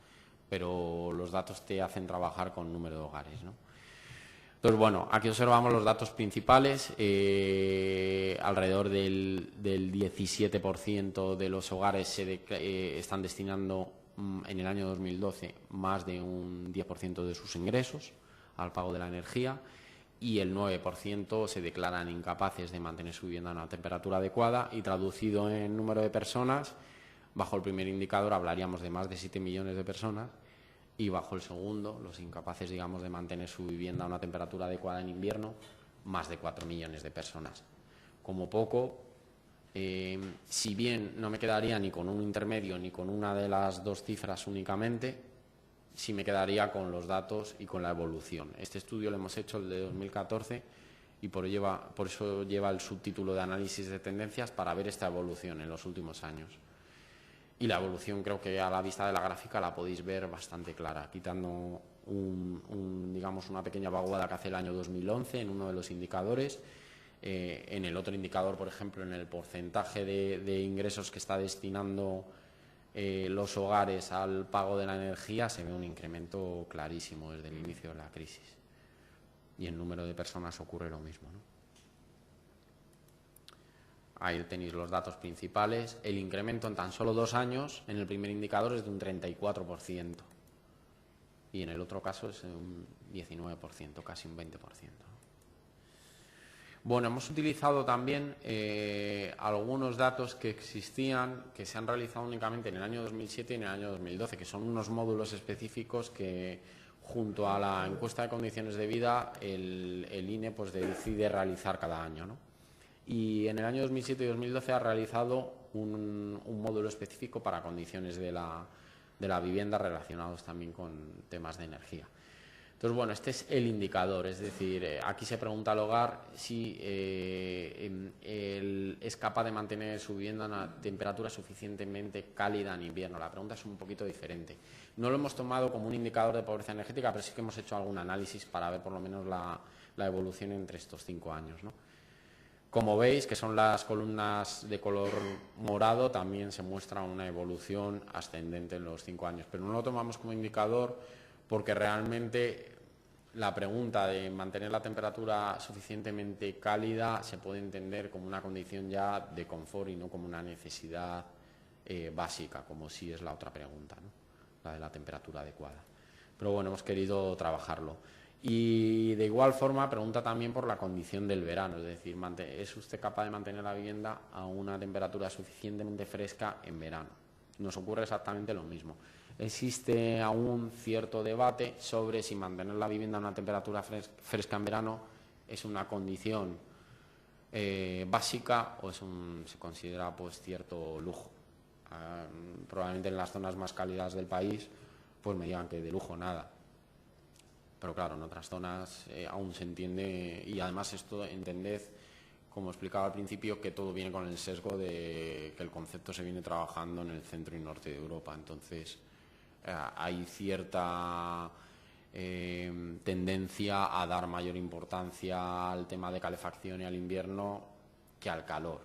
pero los datos te hacen trabajar con número de hogares, ¿no? Entonces, bueno, aquí observamos los datos principales. Alrededor del 17% de los hogares están destinando en el año 2012 más de un 10% de sus ingresos al pago de la energía, y el 9% se declaran incapaces de mantener su vivienda a una temperatura adecuada, y traducido en número de personas, bajo el primer indicador hablaríamos de más de 7 millones de personas y bajo el segundo, los incapaces, digamos, de mantener su vivienda a una temperatura adecuada en invierno, más de 4 millones de personas. Como poco, si bien no me quedaría ni con un intermedio ni con una de las dos cifras únicamente, sí me quedaría con los datos y con la evolución. Este estudio lo hemos hecho, el de 2014, y por eso lleva el subtítulo de análisis de tendencias, para ver esta evolución en los últimos años. Y la evolución, creo que a la vista de la gráfica la podéis ver bastante clara, quitando digamos, una pequeña vaguada que hace el año 2011 en uno de los indicadores. En el otro indicador, por ejemplo, en el porcentaje de ingresos que está destinando los hogares al pago de la energía, se ve un incremento clarísimo desde el inicio de la crisis. Y en número de personas ocurre lo mismo, ¿no? Ahí tenéis los datos principales. El incremento en tan solo 2 años en el primer indicador es de un 34%. Y en el otro caso es un 19%, casi un 20%. Bueno, hemos utilizado también algunos datos que existían, que se han realizado únicamente en el año 2007 y en el año 2012, que son unos módulos específicos que, junto a la encuesta de condiciones de vida, el INE pues decide realizar cada año, ¿no? Y en el año 2007 y 2012 ha realizado un módulo específico para condiciones de la vivienda relacionados también con temas de energía. Entonces, bueno, este es el indicador, es decir, aquí se pregunta al hogar si él es capaz de mantener su vivienda a una temperatura suficientemente cálida en invierno. La pregunta es un poquito diferente. No lo hemos tomado como un indicador de pobreza energética, pero sí que hemos hecho algún análisis para ver por lo menos la evolución entre estos 5 años, ¿no? Como veis, que son las columnas de color morado, también se muestra una evolución ascendente en los 5 años, pero no lo tomamos como indicador porque realmente la pregunta de mantener la temperatura suficientemente cálida se puede entender como una condición ya de confort y no como una necesidad básica, como sí es la otra pregunta, ¿no? La de la temperatura adecuada. Pero bueno, hemos querido trabajarlo. Y de igual forma pregunta también por la condición del verano, es decir, ¿es usted capaz de mantener la vivienda a una temperatura suficientemente fresca en verano? Nos ocurre exactamente lo mismo. Existe aún cierto debate sobre si mantener la vivienda a una temperatura fresca en verano es una condición básica o se considera pues cierto lujo. Probablemente en las zonas más cálidas del país pues me digan que de lujo nada. Pero claro, en otras zonas aún se entiende, y además esto entended, como explicaba al principio, que todo viene con el sesgo de que el concepto se viene trabajando en el centro y norte de Europa. Entonces hay cierta tendencia a dar mayor importancia al tema de calefacción y al invierno que al calor.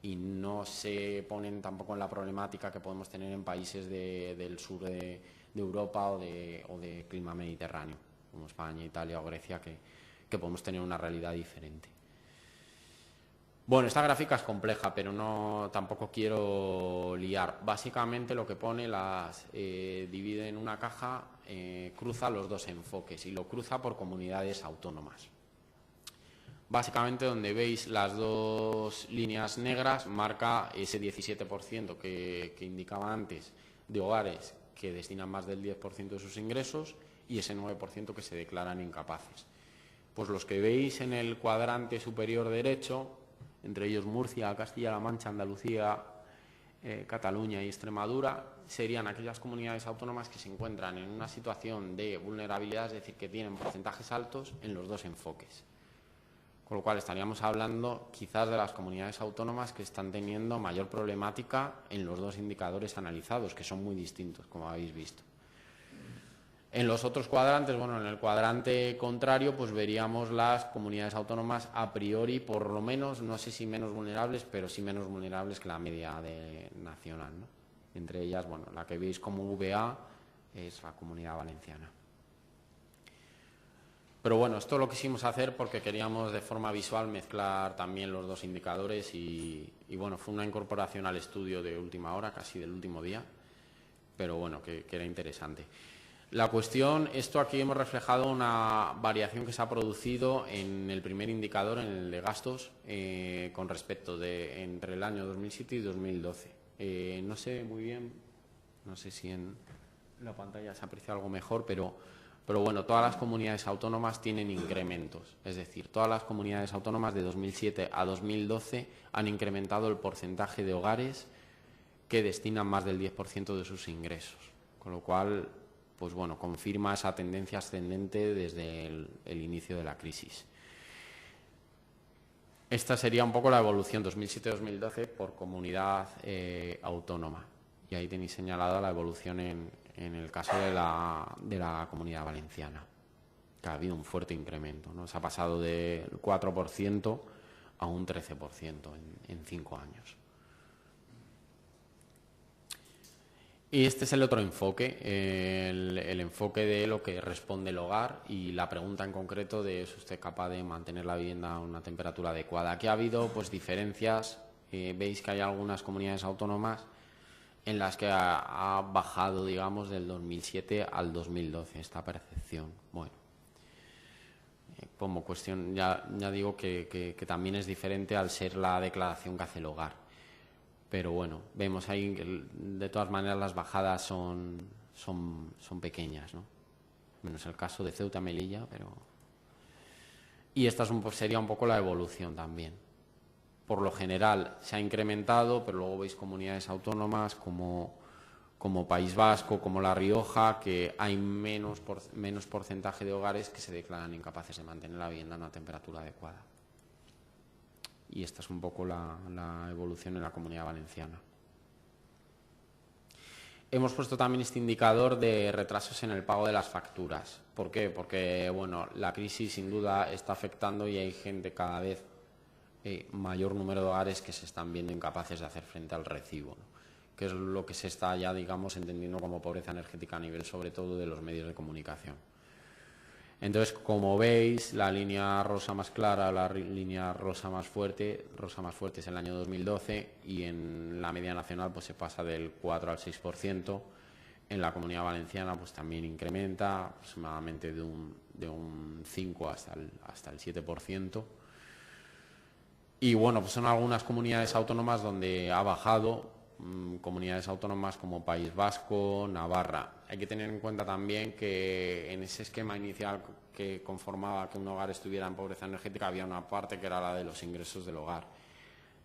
Y no se ponen tampoco en la problemática que podemos tener en países del sur de Europa o de clima mediterráneo, como España, Italia o Grecia, que podemos tener una realidad diferente. Bueno, esta gráfica es compleja, pero tampoco quiero liar. Básicamente lo que pone divide en una caja, cruza los dos enfoques y lo cruza por comunidades autónomas. Básicamente, donde veis las dos líneas negras, marca ese 17% que indicaba antes de hogares que destinan más del 10% de sus ingresos y ese 9% que se declaran incapaces. Pues los que veis en el cuadrante superior derecho, entre ellos Murcia, Castilla-La Mancha, Andalucía, Cataluña y Extremadura, serían aquellas comunidades autónomas que se encuentran en una situación de vulnerabilidad, es decir, que tienen porcentajes altos en los dos enfoques. Con lo cual estaríamos hablando quizás de las comunidades autónomas que están teniendo mayor problemática en los dos indicadores analizados, que son muy distintos, como habéis visto. En los otros cuadrantes, bueno, en el cuadrante contrario, pues veríamos las comunidades autónomas a priori, por lo menos, no sé si menos vulnerables, pero sí menos vulnerables que la media nacional, ¿no? Entre ellas, bueno, la que veis como VA es la Comunidad Valenciana. Pero bueno, esto lo quisimos hacer porque queríamos de forma visual mezclar también los dos indicadores y bueno, fue una incorporación al estudio de última hora, casi del último día, pero bueno, que era interesante. La cuestión, esto aquí hemos reflejado una variación que se ha producido en el primer indicador, en el de gastos, con respecto entre el año 2007 y 2012. No sé muy bien, no sé si en la pantalla se aprecia algo mejor, pero bueno, todas las comunidades autónomas tienen incrementos. Es decir, todas las comunidades autónomas de 2007 a 2012 han incrementado el porcentaje de hogares que destinan más del 10% de sus ingresos. Con lo cual, pues bueno, confirma esa tendencia ascendente desde el inicio de la crisis. Esta sería un poco la evolución 2007-2012 por comunidad autónoma. Y ahí tenéis señalada la evolución en el caso de la Comunidad Valenciana, que ha habido un fuerte incremento, ¿no? Se ha pasado del 4% a un 13% en 5 años. Y este es el otro enfoque, el enfoque de lo que responde el hogar y la pregunta en concreto de ¿es usted capaz de mantener la vivienda a una temperatura adecuada? Aquí ha habido pues diferencias, veis que hay algunas comunidades autónomas en las que ha bajado, digamos, del 2007 al 2012 esta percepción. Bueno, como cuestión, ya digo que también es diferente al ser la declaración que hace el hogar. Pero bueno, vemos ahí que de todas maneras las bajadas son pequeñas, ¿no? Menos el caso de Ceuta y Melilla, pero... Y esta sería un poco la evolución también. Por lo general se ha incrementado, pero luego veis comunidades autónomas como País Vasco, como La Rioja, que hay menos porcentaje de hogares que se declaran incapaces de mantener la vivienda a una temperatura adecuada. Y esta es un poco la evolución en la Comunidad Valenciana. Hemos puesto también este indicador de retrasos en el pago de las facturas. ¿Por qué? Porque bueno, la crisis sin duda está afectando y hay gente cada vez mayor número de hogares que se están viendo incapaces de hacer frente al recibo, ¿no? Que es lo que se está ya, digamos, entendiendo como pobreza energética a nivel sobre todo de los medios de comunicación. Entonces, como veis, la línea rosa más clara, la línea rosa más fuerte es el año 2012 y en la media nacional pues se pasa del 4 al 6%. En la Comunidad Valenciana pues también incrementa aproximadamente de un 5 hasta el 7%. Y bueno, pues son algunas comunidades autónomas donde ha bajado, comunidades autónomas como País Vasco, Navarra. Hay que tener en cuenta también que en ese esquema inicial que conformaba que un hogar estuviera en pobreza energética había una parte que era la de los ingresos del hogar.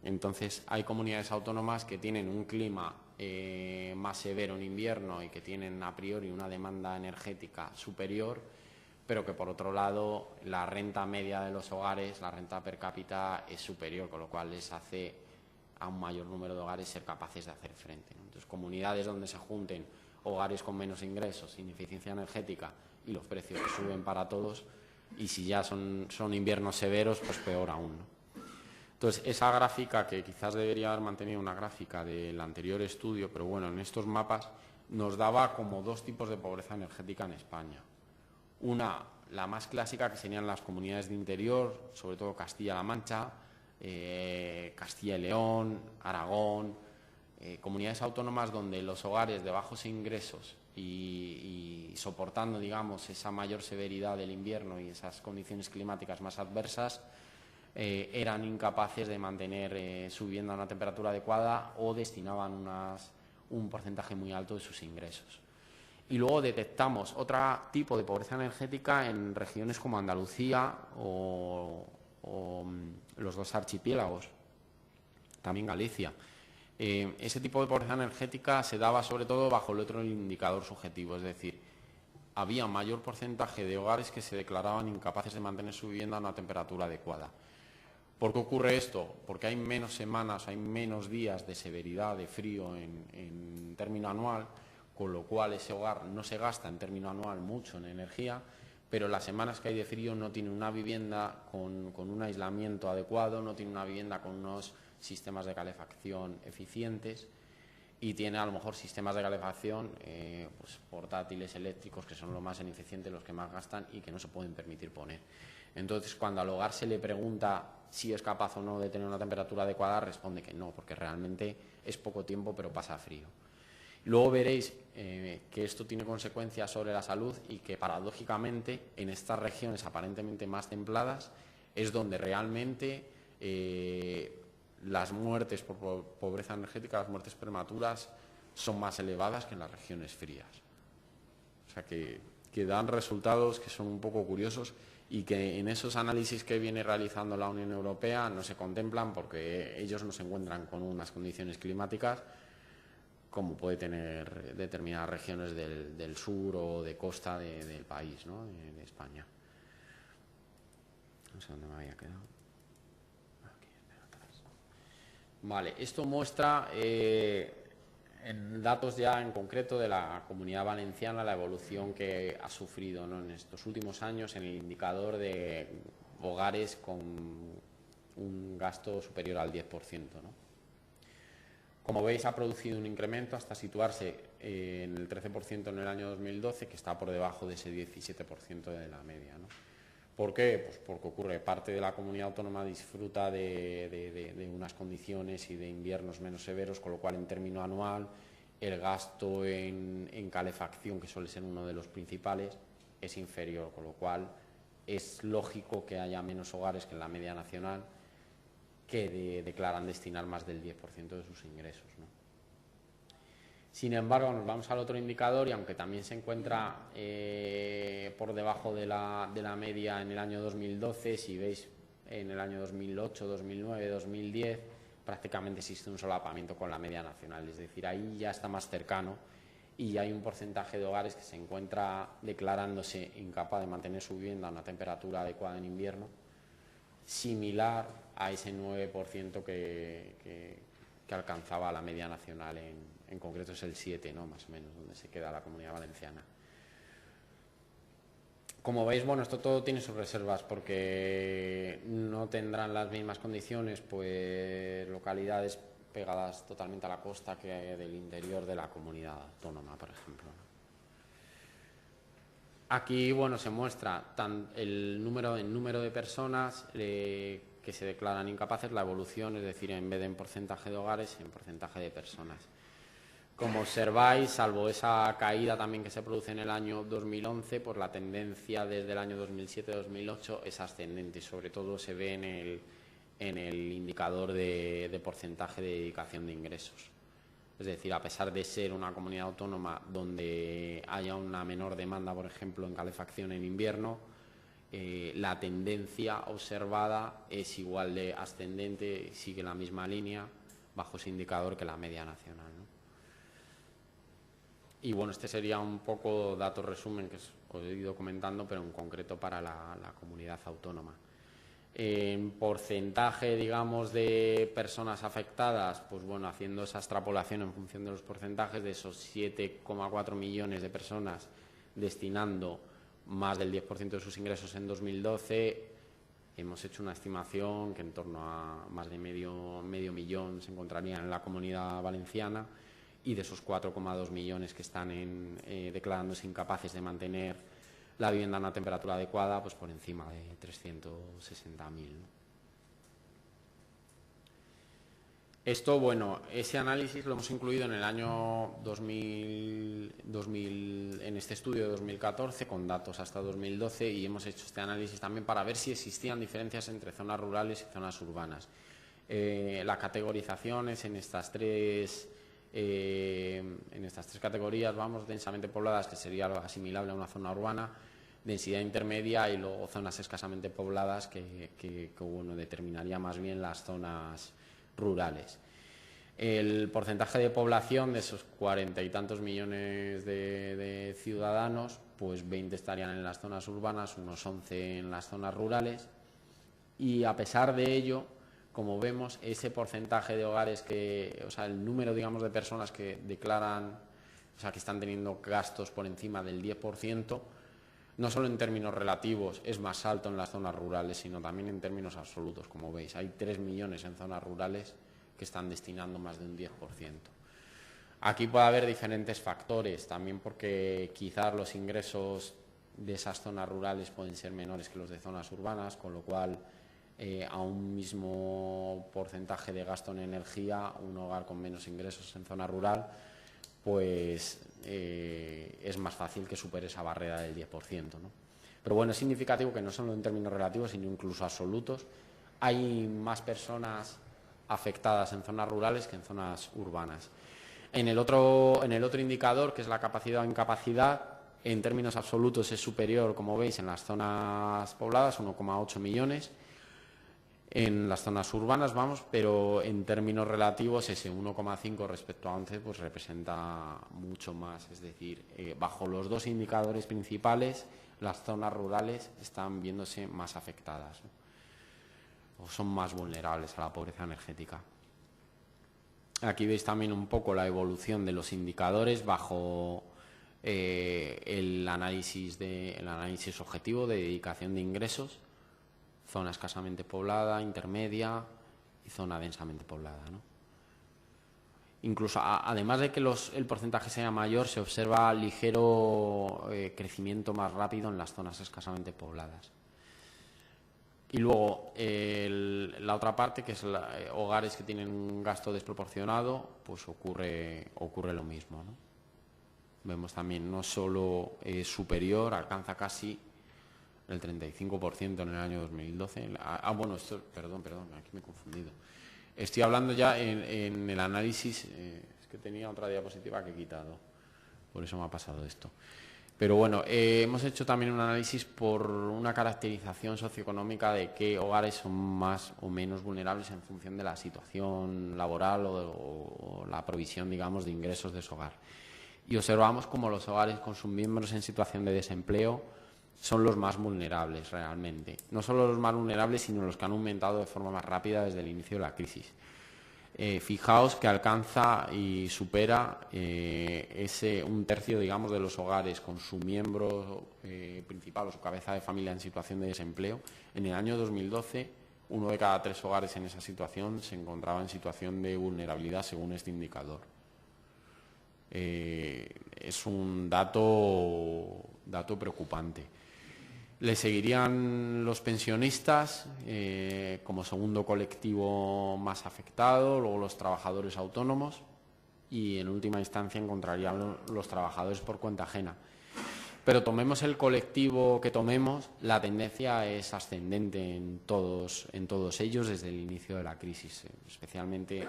Entonces hay comunidades autónomas que tienen un clima más severo en invierno y que tienen a priori una demanda energética superior, pero que por otro lado la renta media de los hogares, la renta per cápita es superior, con lo cual les hace a un mayor número de hogares ser capaces de hacer frente, ¿no? Entonces, comunidades donde se junten hogares con menos ingresos, ineficiencia energética y los precios que suben para todos, y si ya son inviernos severos, pues peor aún, ¿no? Entonces, esa gráfica, que quizás debería haber mantenido una gráfica del anterior estudio, pero bueno, en estos mapas nos daba como dos tipos de pobreza energética en España. Una, la más clásica, que serían las comunidades de interior, sobre todo Castilla-La Mancha, Castilla y León, Aragón, comunidades autónomas donde los hogares de bajos ingresos y soportando, digamos, esa mayor severidad del invierno y esas condiciones climáticas más adversas, eran incapaces de mantener su vivienda a una temperatura adecuada o destinaban un porcentaje muy alto de sus ingresos. Y luego detectamos otro tipo de pobreza energética en regiones como Andalucía o los dos archipiélagos, también Galicia. Ese tipo de pobreza energética se daba sobre todo bajo el otro indicador subjetivo, es decir, había mayor porcentaje de hogares que se declaraban incapaces de mantener su vivienda a una temperatura adecuada. ¿Por qué ocurre esto? Porque hay menos semanas, hay menos días de severidad, de frío en término anual, con lo cual ese hogar no se gasta en término anual mucho en energía, pero las semanas que hay de frío no tiene una vivienda con un aislamiento adecuado, no tiene una vivienda con unos sistemas de calefacción eficientes y tiene a lo mejor sistemas de calefacción pues portátiles, eléctricos, que son los más ineficientes, los que más gastan y que no se pueden permitir poner. Entonces, cuando al hogar se le pregunta si es capaz o no de tener una temperatura adecuada, responde que no, porque realmente es poco tiempo, pero pasa frío. Luego veréis que esto tiene consecuencias sobre la salud y que, paradójicamente, en estas regiones aparentemente más templadas es donde realmente las muertes por pobreza energética, las muertes prematuras, son más elevadas que en las regiones frías. O sea, que dan resultados que son un poco curiosos y que en esos análisis que viene realizando la Unión Europea no se contemplan porque ellos no se encuentran con unas condiciones climáticas como puede tener determinadas regiones del sur o de costa del país, ¿no? de España. No sé dónde me había quedado. Aquí, atrás. Vale, esto muestra en datos ya en concreto de la Comunidad Valenciana la evolución que ha sufrido, ¿no? en estos últimos años en el indicador de hogares con un gasto superior al 10%, ¿no? Como veis, ha producido un incremento hasta situarse en el 13% en el año 2012, que está por debajo de ese 17% de la media, ¿no? ¿Por qué? Pues porque ocurre, parte de la comunidad autónoma disfruta de unas condiciones y de inviernos menos severos, con lo cual en término anual el gasto en calefacción, que suele ser uno de los principales, es inferior, con lo cual es lógico que haya menos hogares que en la media nacional que declaran destinar más del 10% de sus ingresos, ¿no? Sin embargo, nos vamos al otro indicador y aunque también se encuentra por debajo de la media en el año 2012, si veis en el año 2008, 2009, 2010, prácticamente existe un solapamiento con la media nacional, es decir, ahí ya está más cercano y hay un porcentaje de hogares que se encuentra declarándose incapaz de mantener su vivienda a una temperatura adecuada en invierno, similar a ese 9% que alcanzaba la media nacional, en concreto es el 7%, ¿no? Más o menos, donde se queda la Comunidad Valenciana. Como veis, bueno, esto todo tiene sus reservas porque no tendrán las mismas condiciones pues localidades pegadas totalmente a la costa que del interior de la comunidad autónoma, por ejemplo. Aquí, bueno, se muestra el número de personas que se declaran incapaces, la evolución, es decir, en vez de en porcentaje de hogares, en porcentaje de personas. Como observáis, salvo esa caída también que se produce en el año 2011, pues la tendencia desde el año 2007-2008 es ascendente, sobre todo se ve en el indicador de porcentaje de dedicación de ingresos. Es decir, a pesar de ser una comunidad autónoma donde haya una menor demanda, por ejemplo, en calefacción en invierno, la tendencia observada es igual de ascendente, sigue la misma línea bajo ese indicador que la media nacional, ¿no? Y bueno, este sería un poco dato resumen que os he ido comentando, pero en concreto para la comunidad autónoma. En porcentaje, digamos, de personas afectadas, pues bueno, haciendo esa extrapolación en función de los porcentajes, de esos 7,4 millones de personas destinando más del 10% de sus ingresos en 2012, hemos hecho una estimación que en torno a más de medio millón se encontrarían en la Comunidad Valenciana, y de esos 4,2 millones que están declarándose incapaces de mantener la vivienda a una temperatura adecuada, pues por encima de 360.000, ¿no? Esto, bueno, ese análisis lo hemos incluido en el año 2000, en este estudio de 2014, con datos hasta 2012, y hemos hecho este análisis también para ver si existían diferencias entre zonas rurales y zonas urbanas. La categorización es en estas tres categorías, vamos, densamente pobladas, que sería lo asimilable a una zona urbana, densidad intermedia y luego zonas escasamente pobladas que bueno, determinaría más bien las zonas rurales. El porcentaje de población de esos 40 y tantos millones de ciudadanos, pues 20 estarían en las zonas urbanas, unos 11 en las zonas rurales, y a pesar de ello, como vemos, ese porcentaje de hogares o sea, el número, digamos, de personas que declaran, o sea, que están teniendo gastos por encima del 10%, no solo en términos relativos es más alto en las zonas rurales, sino también en términos absolutos, como veis. Hay 3 millones en zonas rurales que están destinando más de un 10%. Aquí puede haber diferentes factores, también porque quizás los ingresos de esas zonas rurales pueden ser menores que los de zonas urbanas, con lo cual a un mismo porcentaje de gasto en energía, un hogar con menos ingresos en zona rural, pues es más fácil que supere esa barrera del 10%, ¿no? Pero bueno, es significativo que no solo en términos relativos, sino incluso absolutos, hay más personas afectadas en zonas rurales que en zonas urbanas. En el otro indicador, que es la capacidad o incapacidad, En términos absolutos es superior, como veis, en las zonas pobladas, 1,8 millones. En las zonas urbanas, pero en términos relativos ese 1,5 respecto a 11 pues representa mucho más. Es decir, bajo los dos indicadores principales, las zonas rurales están viéndose más afectadas, ¿no? O son más vulnerables a la pobreza energética. Aquí veis también un poco la evolución de los indicadores bajo el análisis objetivo de dedicación de ingresos, zona escasamente poblada, intermedia y zona densamente poblada, ¿no? Incluso, además de que el porcentaje sea mayor, se observa ligero crecimiento más rápido en las zonas escasamente pobladas. Y luego, la otra parte, que es hogares que tienen un gasto desproporcionado, pues ocurre lo mismo, ¿no? Vemos también, no solo superior, alcanza casi el 35% en el año 2012. Perdón, aquí me he confundido. Estoy hablando ya en el análisis, es que tenía otra diapositiva que he quitado, por eso me ha pasado esto. Pero bueno, hemos hecho también un análisis por una caracterización socioeconómica de qué hogares son más o menos vulnerables en función de la situación laboral o la provisión, digamos, de ingresos de su hogar. Y observamos como los hogares con sus miembros en situación de desempleo son los más vulnerables realmente. No solo los más vulnerables, sino los que han aumentado de forma más rápida desde el inicio de la crisis. Fijaos que alcanza y supera un tercio, digamos, de los hogares con su miembro principal o su cabeza de familia en situación de desempleo. En el año 2012, 1 de cada 3 hogares en esa situación se encontraba en situación de vulnerabilidad según este indicador. Es un dato preocupante. Le seguirían los pensionistas como segundo colectivo más afectado, luego los trabajadores autónomos y en última instancia encontrarían los trabajadores por cuenta ajena. Pero tomemos el colectivo que tomemos, la tendencia es ascendente en todos ellos desde el inicio de la crisis, especialmente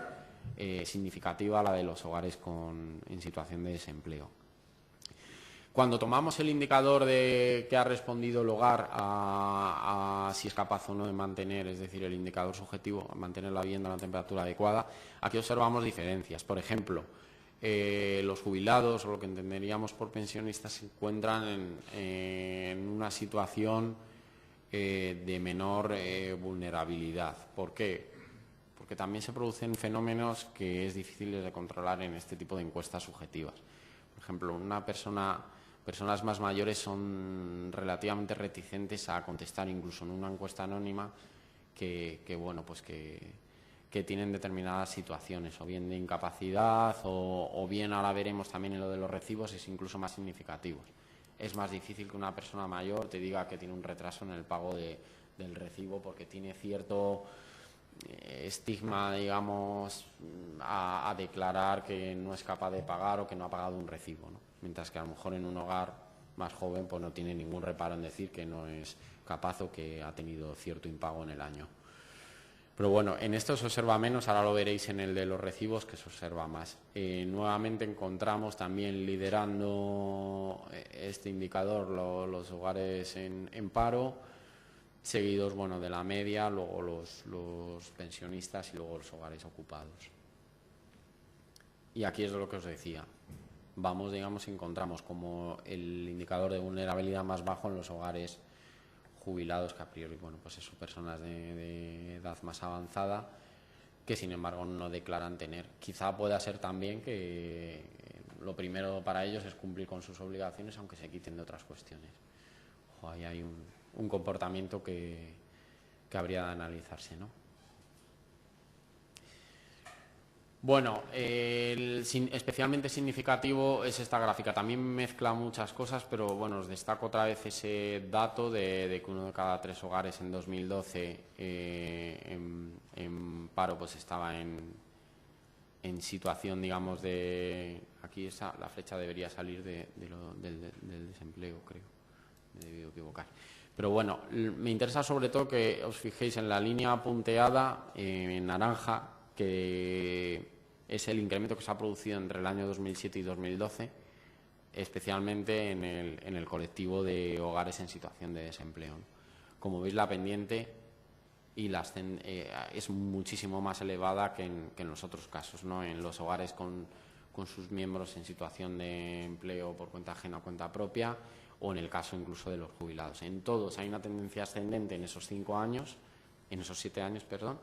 significativa la de los hogares en situación de desempleo. Cuando tomamos el indicador de que ha respondido el hogar a si es capaz o no de mantener, es decir, el indicador subjetivo, mantener la vivienda a una temperatura adecuada, aquí observamos diferencias. Por ejemplo, los jubilados o lo que entenderíamos por pensionistas se encuentran en una situación de menor vulnerabilidad. ¿Por qué? Porque también se producen fenómenos que es difícil de controlar en este tipo de encuestas subjetivas. Por ejemplo, personas más mayores son relativamente reticentes a contestar incluso en una encuesta anónima que tienen determinadas situaciones, o bien de incapacidad o bien, ahora veremos también en lo de los recibos, es incluso más significativo. Es más difícil que una persona mayor te diga que tiene un retraso en el pago del recibo porque tiene cierto estigma, digamos, a declarar que no es capaz de pagar o que no ha pagado un recibo, ¿no? Mientras que a lo mejor en un hogar más joven pues no tiene ningún reparo en decir que no es capaz o que ha tenido cierto impago en el año. Pero bueno, en esto se observa menos, ahora lo veréis en el de los recibos que se observa más. Nuevamente encontramos también liderando este indicador los hogares en paro, seguidos de la media, luego los pensionistas y luego los hogares ocupados. Y aquí es lo que os decía. Encontramos como el indicador de vulnerabilidad más bajo en los hogares jubilados, que a priori, son personas de edad más avanzada, que sin embargo no declaran tener. Quizá pueda ser también que lo primero para ellos es cumplir con sus obligaciones, aunque se quiten de otras cuestiones. Ahí hay un comportamiento que habría de analizarse, ¿no? Bueno, especialmente significativo es esta gráfica. También mezcla muchas cosas, pero bueno, os destaco otra vez ese dato de que 1 de cada 3 hogares en 2012 en paro pues estaba en situación, digamos, de... Aquí la flecha debería salir del desempleo, creo. Me he debido equivocar. Pero bueno, me interesa sobre todo que os fijéis en la línea punteada en naranja, que es el incremento que se ha producido entre el año 2007 y 2012 especialmente en el colectivo de hogares en situación de desempleo, ¿no? Como veis, la pendiente es muchísimo más elevada que en los otros casos, ¿no? En los hogares con sus miembros en situación de empleo por cuenta ajena o cuenta propia, o en el caso incluso de los jubilados. En todos hay una tendencia ascendente en esos 7 años, perdón.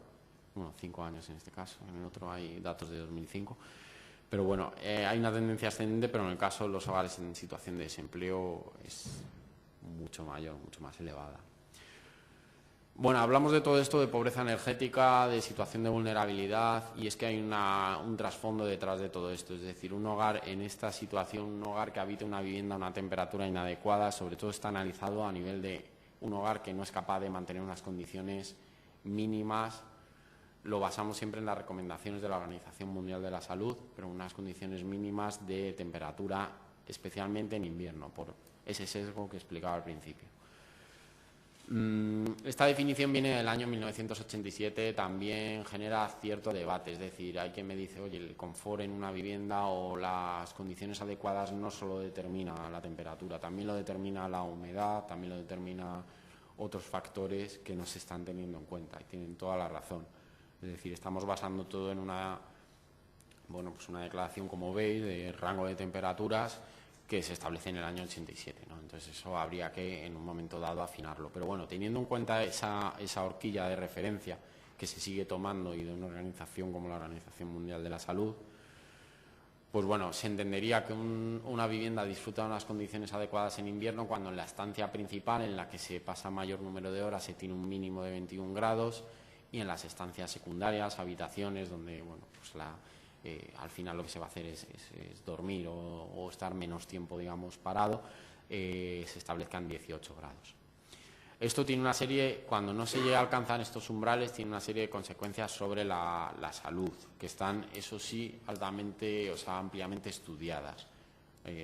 Bueno, 5 años en este caso, en el otro hay datos de 2005. Pero bueno, hay una tendencia ascendente, pero en el caso de los hogares en situación de desempleo es mucho mayor, mucho más elevada. Bueno, hablamos de todo esto, de pobreza energética, de situación de vulnerabilidad, y es que hay un trasfondo detrás de todo esto. Es decir, un hogar en esta situación, un hogar que habita una vivienda a una temperatura inadecuada, sobre todo está analizado a nivel de un hogar que no es capaz de mantener unas condiciones mínimas. Lo basamos siempre en las recomendaciones de la Organización Mundial de la Salud, pero unas condiciones mínimas de temperatura, especialmente en invierno, por ese sesgo que explicaba al principio. Esta definición viene del año 1987, también genera cierto debate, es decir, hay quien me dice, oye, el confort en una vivienda o las condiciones adecuadas no solo determina la temperatura, también lo determina la humedad, también lo determina otros factores que no se están teniendo en cuenta, y tienen toda la razón. Es decir, estamos basando todo en una declaración, como veis, de rango de temperaturas que se establece en el año 87, ¿no? Entonces eso habría que en un momento dado afinarlo. Pero bueno, teniendo en cuenta esa horquilla de referencia que se sigue tomando y de una organización como la Organización Mundial de la Salud, pues bueno, se entendería que una vivienda disfruta de unas condiciones adecuadas en invierno cuando en la estancia principal, en la que se pasa mayor número de horas, se tiene un mínimo de 21 grados, y en las estancias secundarias, habitaciones, donde bueno, pues al final lo que se va a hacer es dormir o estar menos tiempo, digamos, parado, se establezcan 18 grados. Esto tiene una serie, cuando no se llega a alcanzar estos umbrales, tiene una serie de consecuencias sobre la salud, que están, eso sí, ampliamente estudiadas.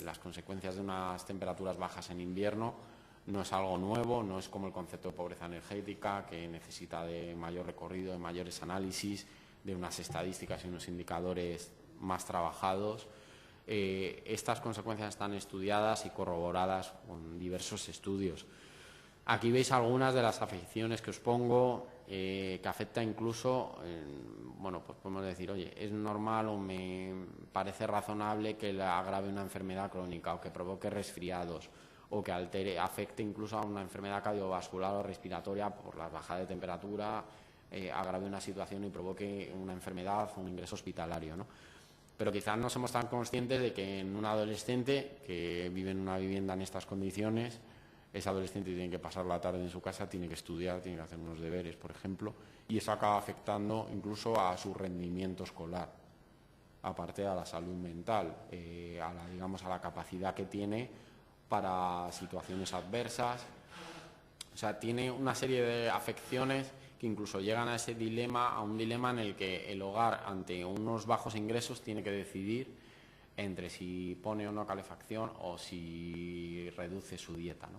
Las consecuencias de unas temperaturas bajas en invierno no es algo nuevo, no es como el concepto de pobreza energética, que necesita de mayor recorrido, de mayores análisis, de unas estadísticas y unos indicadores más trabajados. Estas consecuencias están estudiadas y corroboradas con diversos estudios. Aquí veis algunas de las afecciones que os pongo, que afecta incluso, pues podemos decir, oye, es normal o me parece razonable que le agrave una enfermedad crónica o que provoque resfriados o que afecte incluso a una enfermedad cardiovascular o respiratoria por la bajada de temperatura, agrave una situación y provoque una enfermedad o un ingreso hospitalario, ¿no? Pero quizás no somos tan conscientes de que en un adolescente que vive en una vivienda en estas condiciones, ese adolescente tiene que pasar la tarde en su casa, tiene que estudiar, tiene que hacer unos deberes, por ejemplo, y eso acaba afectando incluso a su rendimiento escolar, aparte a la salud mental, a la capacidad que tiene para situaciones adversas. O sea, tiene una serie de afecciones que incluso llegan a ese dilema, a un dilema en el que el hogar, ante unos bajos ingresos, tiene que decidir entre si pone o no calefacción o si reduce su dieta, ¿no?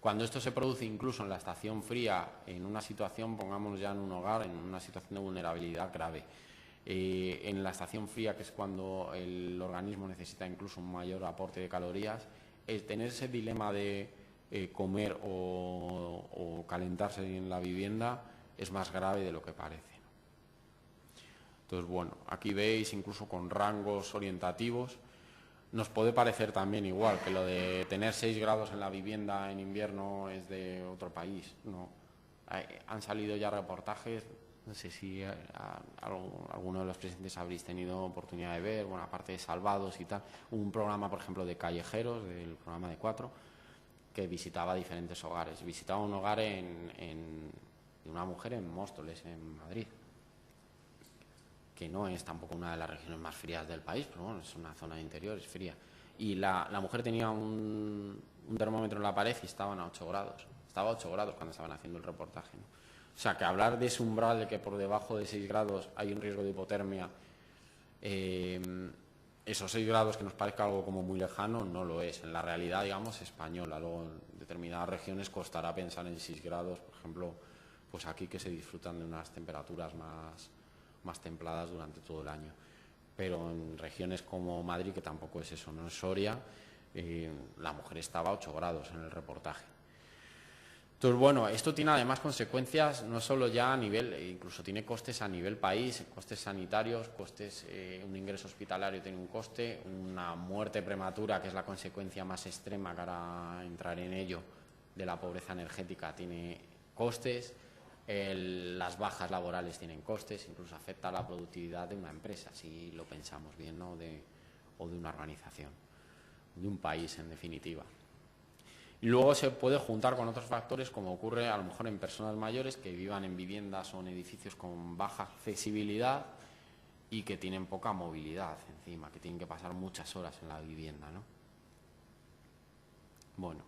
Cuando esto se produce incluso en la estación fría, en una situación, pongamos ya en un hogar, en una situación de vulnerabilidad grave, en la estación fría, que es cuando el organismo necesita incluso un mayor aporte de calorías, el tener ese dilema de comer o calentarse en la vivienda es más grave de lo que parece. Entonces, bueno, aquí veis incluso con rangos orientativos. Nos puede parecer también igual que lo de tener 6 grados en la vivienda en invierno es de otro país, ¿no? Han salido ya reportajes, no sé si alguno de los presentes habréis tenido oportunidad de ver, bueno, aparte de Salvados y tal, un programa, por ejemplo, de callejeros, del programa de 4, que visitaba diferentes hogares. Visitaba un hogar de una mujer en Móstoles, en Madrid, que no es tampoco una de las regiones más frías del país, pero bueno, es una zona de interior, es fría. Y la mujer tenía un termómetro en la pared y estaban a 8 grados. Estaba a 8 grados cuando estaban haciendo el reportaje, ¿no? O sea, que hablar de ese umbral de que por debajo de 6 grados hay un riesgo de hipotermia, esos 6 grados que nos parezca algo como muy lejano, no lo es. En la realidad, digamos, española. Luego, en determinadas regiones costará pensar en 6 grados, por ejemplo, pues aquí que se disfrutan de unas temperaturas más templadas durante todo el año. Pero en regiones como Madrid, que tampoco es eso, no es Soria, La mujer estaba a 8 grados en el reportaje. Entonces, bueno, esto tiene además consecuencias no solo ya a nivel, incluso tiene costes a nivel país, costes sanitarios, costes, un ingreso hospitalario tiene un coste, una muerte prematura, que es la consecuencia más extrema, que ahora entrar en ello, de la pobreza energética, tiene costes, las bajas laborales tienen costes, incluso afecta a la productividad de una empresa, si lo pensamos bien, ¿no? O de una organización, de un país, en definitiva. Y luego se puede juntar con otros factores, como ocurre a lo mejor en personas mayores que vivan en viviendas o en edificios con baja accesibilidad y que tienen poca movilidad encima, que tienen que pasar muchas horas en la vivienda, ¿no? Bueno,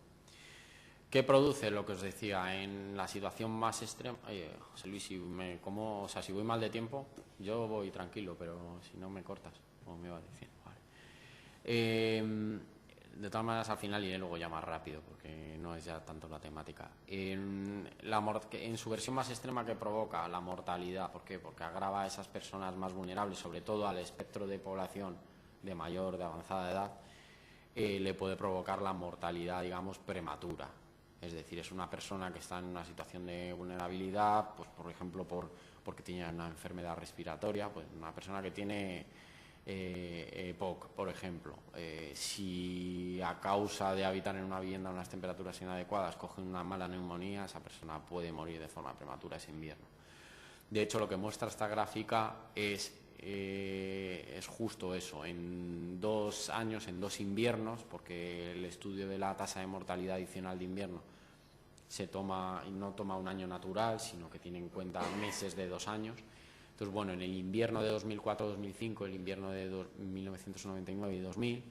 ¿qué produce lo que os decía en la situación más extrema? José Luis, si voy mal de tiempo, yo voy tranquilo, pero si no me cortas, o me vas diciendo, vale. De todas maneras, al final iré luego ya más rápido, porque no es ya tanto la temática. En su versión más extrema, que provoca la mortalidad, ¿por qué? Porque agrava a esas personas más vulnerables, sobre todo al espectro de población de mayor, de avanzada edad, le puede provocar la mortalidad, digamos, prematura. Es decir, es una persona que está en una situación de vulnerabilidad, pues por ejemplo, porque tiene una enfermedad respiratoria, pues una persona que tiene EPOC, por ejemplo, si a causa de habitar en una vivienda a unas temperaturas inadecuadas coge una mala neumonía, esa persona puede morir de forma prematura ese invierno. De hecho, lo que muestra esta gráfica es justo eso, en 2 años, en 2 inviernos, porque el estudio de la tasa de mortalidad adicional de invierno no toma un año natural, sino que tiene en cuenta meses de 2 años. Entonces, bueno, en el invierno de 2004-2005, el invierno de 1999 y 2000,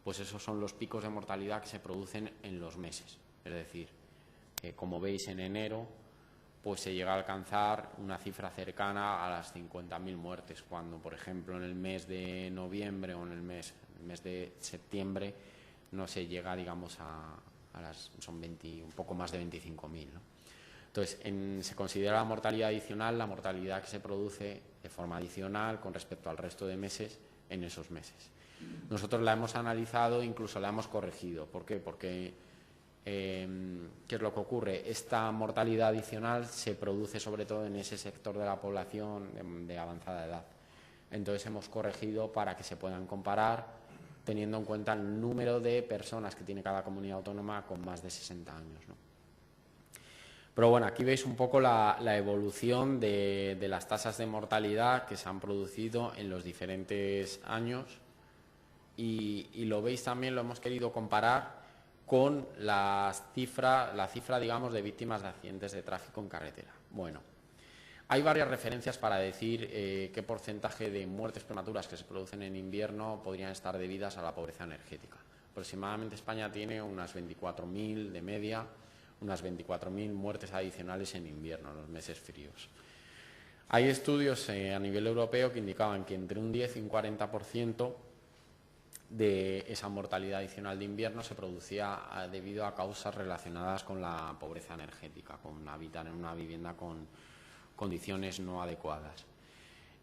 pues esos son los picos de mortalidad que se producen en los meses. Es decir, como veis, en enero pues se llega a alcanzar una cifra cercana a las 50.000 muertes, cuando, por ejemplo, en el mes de noviembre o en el mes de septiembre no se llega, digamos, son un poco más de 25.000, ¿no? Entonces, se considera la mortalidad adicional la mortalidad que se produce de forma adicional con respecto al resto de meses en esos meses. Nosotros la hemos analizado, incluso la hemos corregido. ¿Por qué? Porque, ¿qué es lo que ocurre? Esta mortalidad adicional se produce sobre todo en ese sector de la población de avanzada edad. Entonces, hemos corregido para que se puedan comparar teniendo en cuenta el número de personas que tiene cada comunidad autónoma con más de 60 años, ¿no? Pero bueno, aquí veis un poco la evolución de las tasas de mortalidad que se han producido en los diferentes años y lo veis también, lo hemos querido comparar con la cifra, digamos, de víctimas de accidentes de tráfico en carretera. Bueno, hay varias referencias para decir qué porcentaje de muertes prematuras que se producen en invierno podrían estar debidas a la pobreza energética. Aproximadamente España tiene unas 24.000 de media, unas 24.000 muertes adicionales en invierno, en los meses fríos. Hay estudios a nivel europeo que indicaban que entre un 10 y un 40% de esa mortalidad adicional de invierno se producía debido a causas relacionadas con la pobreza energética, con habitar en una vivienda con condiciones no adecuadas.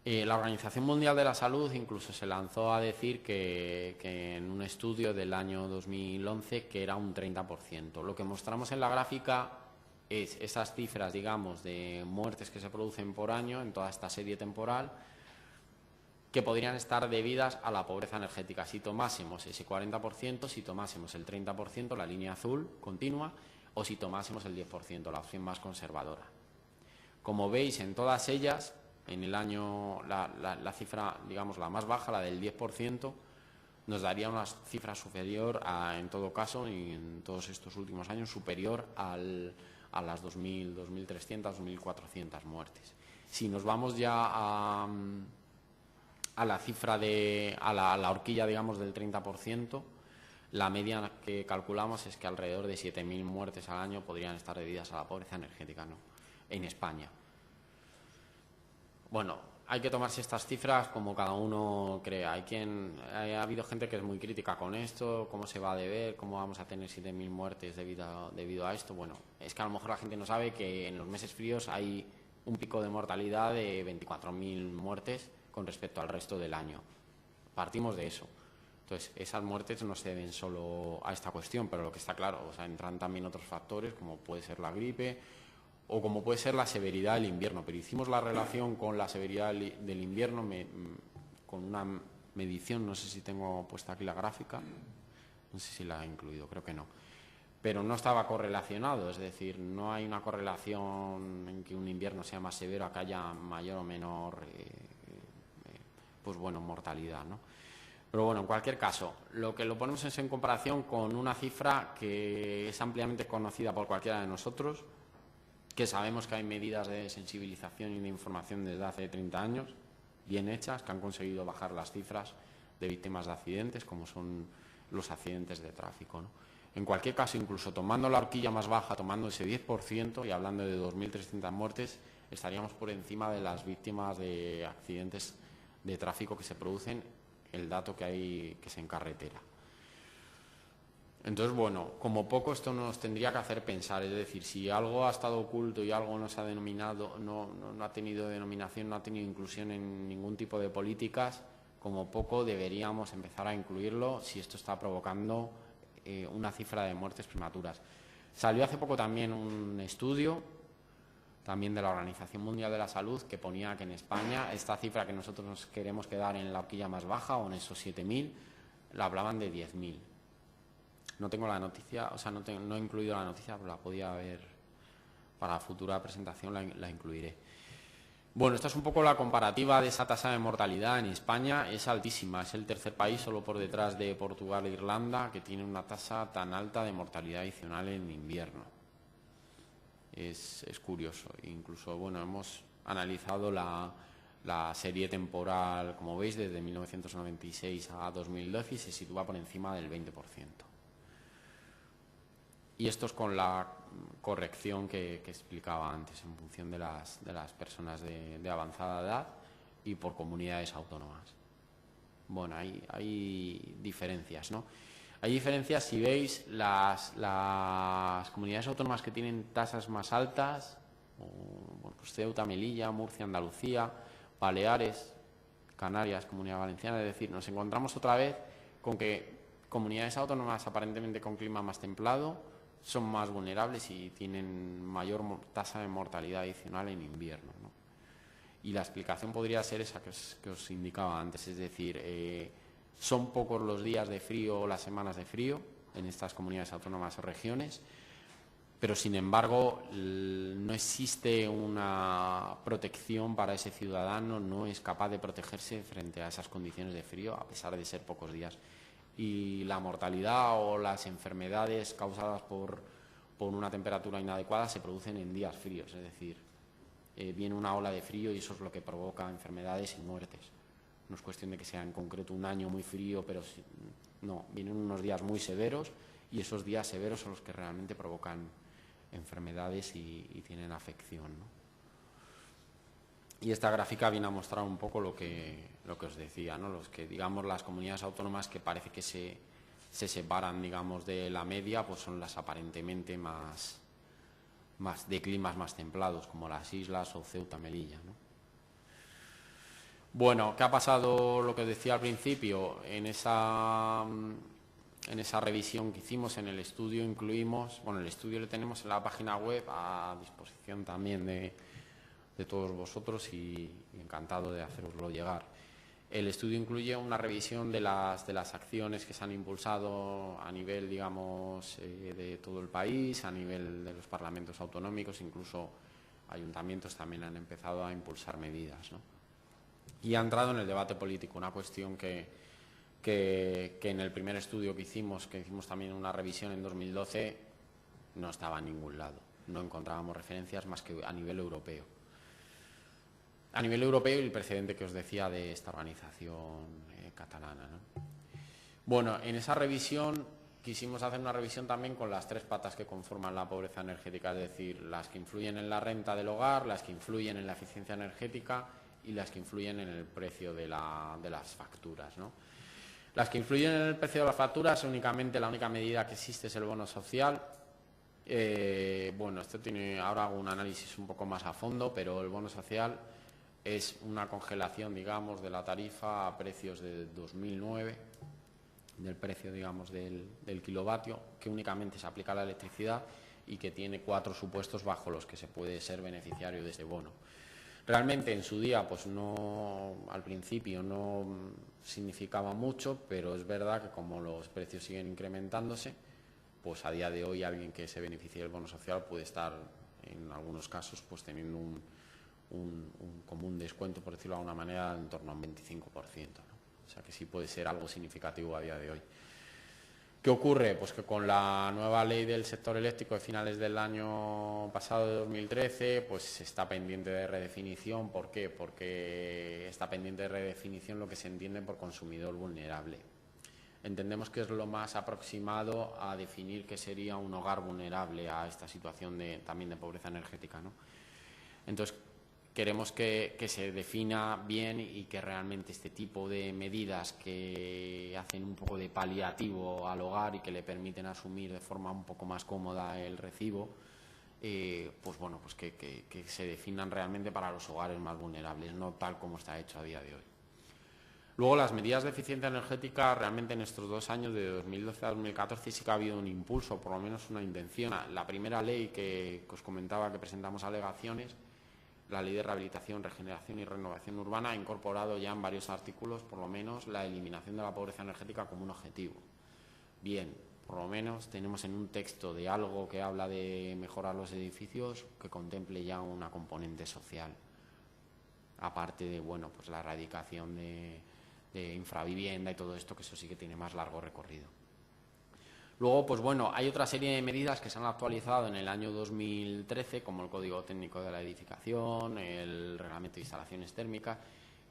La Organización Mundial de la Salud incluso se lanzó a decir que en un estudio del año 2011 que era un 30%. Lo que mostramos en la gráfica es esas cifras, digamos, de muertes que se producen por año en toda esta serie temporal que podrían estar debidas a la pobreza energética. Si tomásemos ese 40%, si tomásemos el 30%, la línea azul continua, o si tomásemos el 10%, la opción más conservadora. Como veis, en todas ellas, en el año, la cifra, digamos, la más baja, la del 10%, nos daría una cifra superior, en todo caso, y en todos estos últimos años, superior a las 2.000, 2.300, 2.400 muertes. Si nos vamos ya a la cifra a la horquilla, digamos, del 30%, la media que calculamos es que alrededor de 7.000 muertes al año podrían estar debidas a la pobreza energética, ¿no?, en España. Bueno, hay que tomarse estas cifras como cada uno crea. Ha habido gente que es muy crítica con esto, cómo se va a deber, cómo vamos a tener 7.000 muertes debido a esto. Bueno, es que a lo mejor la gente no sabe que en los meses fríos hay un pico de mortalidad de 24.000 muertes con respecto al resto del año. Partimos de eso. Entonces, esas muertes no se deben solo a esta cuestión, pero lo que está claro, o sea, entran también otros factores, como puede ser la gripe o como puede ser la severidad del invierno. Pero hicimos la relación con la severidad del invierno con una medición, no sé si tengo puesta aquí la gráfica, no sé si la he incluido, creo que no. Pero no estaba correlacionado, es decir, no hay una correlación en que un invierno sea más severo a que haya mayor o menor pues bueno, mortalidad, ¿no? Pero bueno, en cualquier caso, lo que lo ponemos es en comparación con una cifra que es ampliamente conocida por cualquiera de nosotros, que sabemos que hay medidas de sensibilización y de información desde hace 30 años, bien hechas, que han conseguido bajar las cifras de víctimas de accidentes, como son los accidentes de tráfico, ¿no? En cualquier caso, incluso tomando la horquilla más baja, tomando ese 10% y hablando de 2.300 muertes, estaríamos por encima de las víctimas de accidentes de tráfico que se producen, el dato que hay que es en carretera. Entonces, bueno, como poco esto nos tendría que hacer pensar, es decir, si algo ha estado oculto y algo no se ha denominado, no ha tenido denominación, no ha tenido inclusión en ningún tipo de políticas, como poco deberíamos empezar a incluirlo si esto está provocando una cifra de muertes prematuras. Salió hace poco también un estudio, también de la Organización Mundial de la Salud, que ponía que en España esta cifra que nosotros nos queremos quedar en la horquilla más baja, o en esos 7.000, la hablaban de 10.000. No tengo la noticia, o sea, no he incluido la noticia, pero la podía ver para la futura presentación, la incluiré. Bueno, esta es un poco la comparativa de esa tasa de mortalidad. En España es altísima, es el tercer país, solo por detrás de Portugal e Irlanda, que tiene una tasa tan alta de mortalidad adicional en invierno. Es curioso. Incluso, bueno, hemos analizado la serie temporal, como veis, desde 1996 a 2012 y se sitúa por encima del 20%. Y esto es con la corrección que explicaba antes, en función de las personas de avanzada edad y por comunidades autónomas. Bueno, hay diferencias, ¿no? Hay diferencias si veis las comunidades autónomas que tienen tasas más altas, bueno, pues Ceuta, Melilla, Murcia, Andalucía, Baleares, Canarias, Comunidad Valenciana. Es decir, nos encontramos otra vez con que comunidades autónomas aparentemente con clima más templado son más vulnerables y tienen mayor tasa de mortalidad adicional en invierno, ¿no? Y la explicación podría ser esa que os indicaba antes, es decir, son pocos los días de frío o las semanas de frío en estas comunidades autónomas o regiones, pero sin embargo no existe una protección para ese ciudadano, no es capaz de protegerse frente a esas condiciones de frío a pesar de ser pocos días. Y la mortalidad o las enfermedades causadas por una temperatura inadecuada se producen en días fríos, es decir, viene una ola de frío y eso es lo que provoca enfermedades y muertes. No es cuestión de que sea en concreto un año muy frío, pero no, vienen unos días muy severos y esos días severos son los que realmente provocan enfermedades y tienen afección, ¿no? Y esta gráfica viene a mostrar un poco lo que os decía, ¿no? Los que, digamos, las comunidades autónomas que parece que se separan, digamos, de la media, pues son las aparentemente más de climas más templados, como las islas o Ceuta, Melilla, ¿no? Bueno, ¿qué ha pasado? Lo que os decía al principio, en esa revisión que hicimos, en el estudio incluimos, bueno, el estudio lo tenemos en la página web a disposición también de todos vosotros y encantado de haceroslo llegar. El estudio incluye una revisión de las acciones que se han impulsado a nivel, digamos, de todo el país, a nivel de los parlamentos autonómicos, incluso ayuntamientos también han empezado a impulsar medidas, ¿no? Y ha entrado en el debate político, una cuestión que en el primer estudio que hicimos también una revisión en 2012, no estaba en ningún lado, no encontrábamos referencias más que a nivel europeo. A nivel europeo y el precedente que os decía de esta organización catalana, ¿no? Bueno, en esa revisión quisimos hacer una revisión también con las tres patas que conforman la pobreza energética, es decir, las que influyen en la renta del hogar, las que influyen en la eficiencia energética y las que influyen en el precio de las facturas, ¿no? Las que influyen en el precio de las facturas, únicamente la única medida que existe es el bono social. Bueno, esto tiene ahora un análisis un poco más a fondo, pero el bono social es una congelación, digamos, de la tarifa a precios de 2009 del precio, digamos, del kilovatio, que únicamente se aplica a la electricidad y que tiene 4 supuestos bajo los que se puede ser beneficiario de ese bono. Realmente en su día, pues no, al principio no significaba mucho, pero es verdad que como los precios siguen incrementándose, pues a día de hoy alguien que se beneficie del bono social puede estar, en algunos casos, pues teniendo como un descuento, por decirlo de alguna manera, en torno a un 25%, ¿no? O sea que sí puede ser algo significativo a día de hoy. ¿Qué ocurre? Pues que con la nueva ley del sector eléctrico de finales del año pasado, de 2013, pues está pendiente de redefinición. ¿Por qué? Porque está pendiente de redefinición lo que se entiende por consumidor vulnerable. Entendemos que es lo más aproximado a definir qué sería un hogar vulnerable a esta situación también de pobreza energética, ¿no? Entonces, queremos que se defina bien y que realmente este tipo de medidas que hacen un poco de paliativo al hogar y que le permiten asumir de forma un poco más cómoda el recibo, pues bueno, pues que se definan realmente para los hogares más vulnerables, no tal como está hecho a día de hoy. Luego, las medidas de eficiencia energética, realmente en estos 2 años, de 2012 a 2014, sí que ha habido un impulso, por lo menos una intención. La primera ley que os comentaba, que presentamos alegaciones, la Ley de Rehabilitación, Regeneración y Renovación Urbana, ha incorporado ya en varios artículos, por lo menos, la eliminación de la pobreza energética como un objetivo. Bien, por lo menos tenemos en un texto de algo que habla de mejorar los edificios que contemple ya una componente social, aparte de, bueno, pues la erradicación de infravivienda y todo esto, que eso sí que tiene más largo recorrido. Luego, pues bueno, hay otra serie de medidas que se han actualizado en el año 2013, como el Código Técnico de la Edificación, el Reglamento de Instalaciones Térmicas,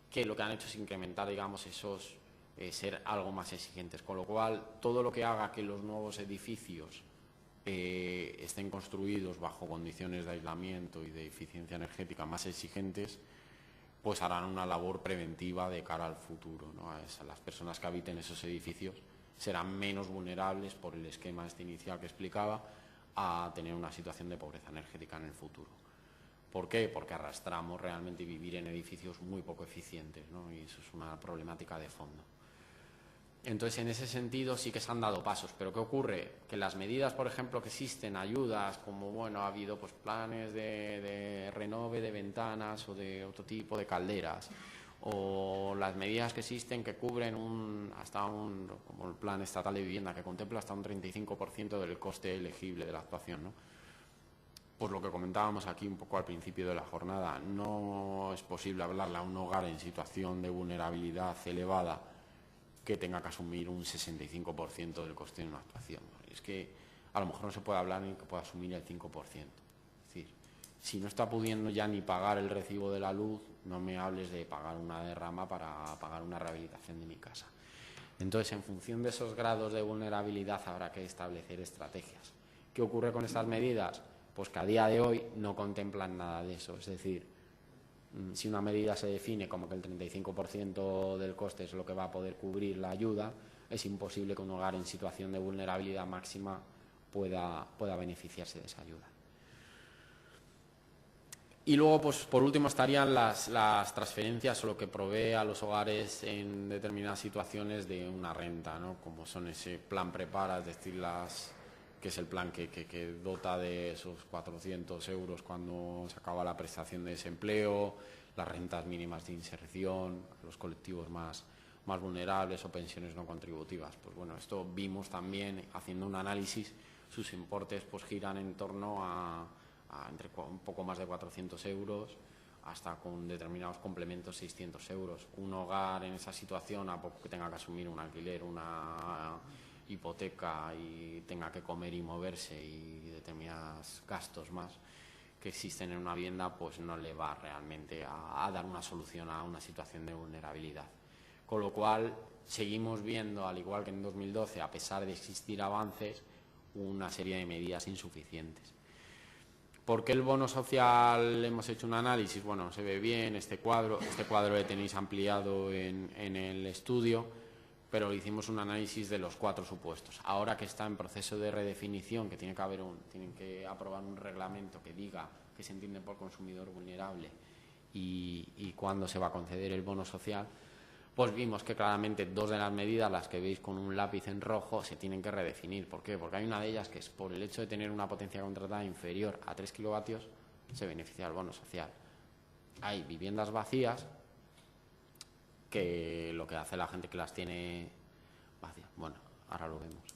que lo que han hecho es incrementar, digamos, esos, ser algo más exigentes. Con lo cual, todo lo que haga que los nuevos edificios estén construidos bajo condiciones de aislamiento y de eficiencia energética más exigentes, pues harán una labor preventiva de cara al futuro, ¿no? A las personas que habiten esos edificios serán menos vulnerables, por el esquema inicial que explicaba, a tener una situación de pobreza energética en el futuro. ¿Por qué? Porque arrastramos realmente vivir en edificios muy poco eficientes, ¿no? Y eso es una problemática de fondo. Entonces, en ese sentido sí que se han dado pasos, pero ¿qué ocurre? Que las medidas, por ejemplo, que existen, ayudas, como, bueno, ha habido pues planes de renove de ventanas o de otro tipo de calderas, o las medidas que existen que cubren como el Plan Estatal de Vivienda, que contempla hasta un 35% del coste elegible de la actuación, ¿no? Pues lo que comentábamos aquí un poco al principio de la jornada, no es posible hablarle a un hogar en situación de vulnerabilidad elevada que tenga que asumir un 65% del coste de una actuación. Es que a lo mejor no se puede hablar ni que pueda asumir el 5%. Es decir, si no está pudiendo ya ni pagar el recibo de la luz, no me hables de pagar una derrama para pagar una rehabilitación de mi casa. Entonces, en función de esos grados de vulnerabilidad, habrá que establecer estrategias. ¿Qué ocurre con estas medidas? Pues que a día de hoy no contemplan nada de eso. Es decir, si una medida se define como que el 35% del coste es lo que va a poder cubrir la ayuda, es imposible que un hogar en situación de vulnerabilidad máxima pueda beneficiarse de esa ayuda. Y luego, pues por último, estarían las transferencias o lo que provee a los hogares en determinadas situaciones de una renta, ¿no? Como son ese plan Prepara, es decir, que es el plan que dota de esos 400 euros cuando se acaba la prestación de desempleo, las rentas mínimas de inserción, los colectivos más vulnerables o pensiones no contributivas. Pues bueno, esto vimos también haciendo un análisis, sus importes pues giran en torno a entre un poco más de 400 euros hasta con determinados complementos 600 euros. Un hogar en esa situación, a poco que tenga que asumir un alquiler, una hipoteca y tenga que comer y moverse y determinados gastos más que existen en una vivienda, pues no le va realmente a dar una solución a una situación de vulnerabilidad. Con lo cual, seguimos viendo, al igual que en 2012, a pesar de existir avances, una serie de medidas insuficientes. ¿Por qué el bono social? Hemos hecho un análisis, bueno, se ve bien este cuadro lo tenéis ampliado en el estudio, pero hicimos un análisis de los 4 supuestos. Ahora que está en proceso de redefinición, que tienen que aprobar un reglamento que diga qué se entiende por consumidor vulnerable y cuándo se va a conceder el bono social, pues vimos que claramente dos de las medidas, las que veis con un lápiz en rojo, se tienen que redefinir. ¿Por qué? Porque hay una de ellas que es por el hecho de tener una potencia contratada inferior a 3 kilovatios, se beneficia del bono social. Hay viviendas vacías que lo que hace la gente que las tiene vacías. Bueno, ahora lo vemos.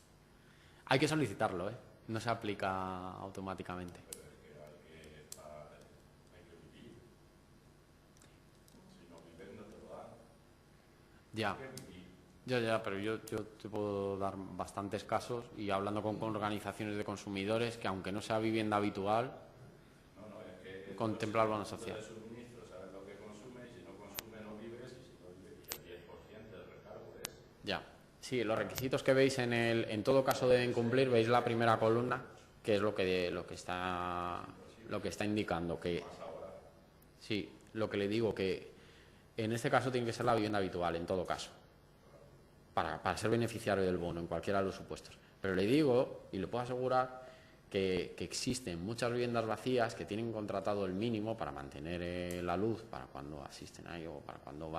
Hay que solicitarlo, ¿eh? No se aplica automáticamente. Ya, pero yo te puedo dar bastantes casos y hablando con organizaciones de consumidores que aunque no sea vivienda habitual, contempla el bono social. Ya, sí, los requisitos que veis en todo caso deben cumplir, veis la primera columna, que es lo que está indicando que sí, lo que le digo que en este caso tiene que ser la vivienda habitual, en todo caso, para ser beneficiario del bono, en cualquiera de los supuestos. Pero le digo, y le puedo asegurar, que existen muchas viviendas vacías que tienen contratado el mínimo para mantener la luz, para cuando asisten a ello, para cuando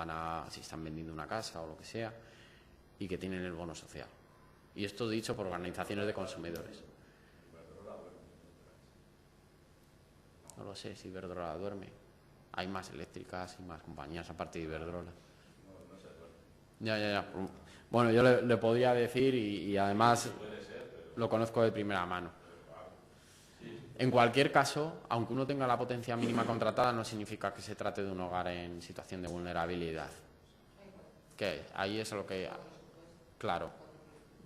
si están vendiendo una casa o lo que sea, y que tienen el bono social. Y esto dicho por organizaciones de consumidores. No lo sé si Iberdrola duerme. Hay más eléctricas y más compañías aparte de Iberdrola. Ya. Bueno, yo le podría decir y además lo conozco de primera mano. En cualquier caso, aunque uno tenga la potencia mínima contratada, no significa que se trate de un hogar en situación de vulnerabilidad. Que ahí es lo que... Claro,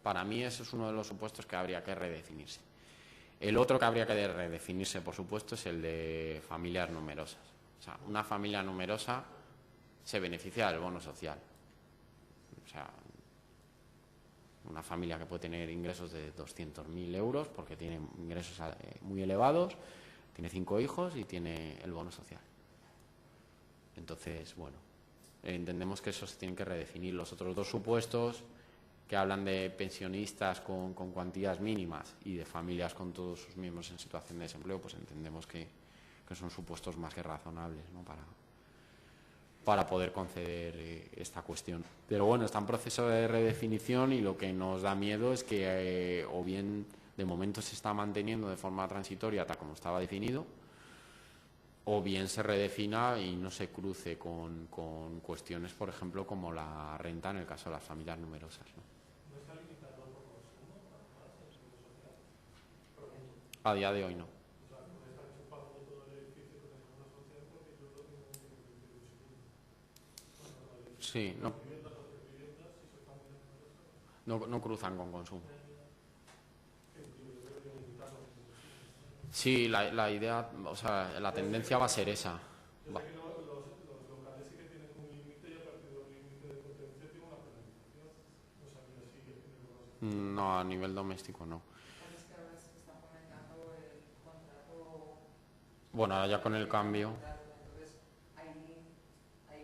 para mí eso es uno de los supuestos que habría que redefinirse. El otro que habría que redefinirse, por supuesto, es el de familias numerosas. O sea, una familia numerosa se beneficia del bono social. O sea, una familia que puede tener ingresos de 200.000 euros porque tiene ingresos muy elevados, tiene 5 hijos y tiene el bono social. Entonces, bueno, entendemos que eso se tiene que redefinir. Los otros dos supuestos que hablan de pensionistas con cuantías mínimas y de familias con todos sus miembros en situación de desempleo, pues entendemos que son supuestos más que razonables, ¿no? para poder conceder esta cuestión. Pero bueno, está en proceso de redefinición y lo que nos da miedo es que o bien de momento se está manteniendo de forma transitoria tal como estaba definido, o bien se redefina y no se cruce con cuestiones, por ejemplo, como la renta en el caso de las familias numerosas, ¿no? ¿No está limitado por consumo? A día de hoy no. Sí, no cruzan con consumo. Sí, la idea, o sea, la tendencia va a ser esa. Va. Los locales sí que tienen un límite y a partir de un límite de potencia tiene una penalización. No sabía si tiene bonos. No, a nivel doméstico no. Es que ahora se está fomentando el contrato. Bueno, ahora ya con el cambio. Entonces ahí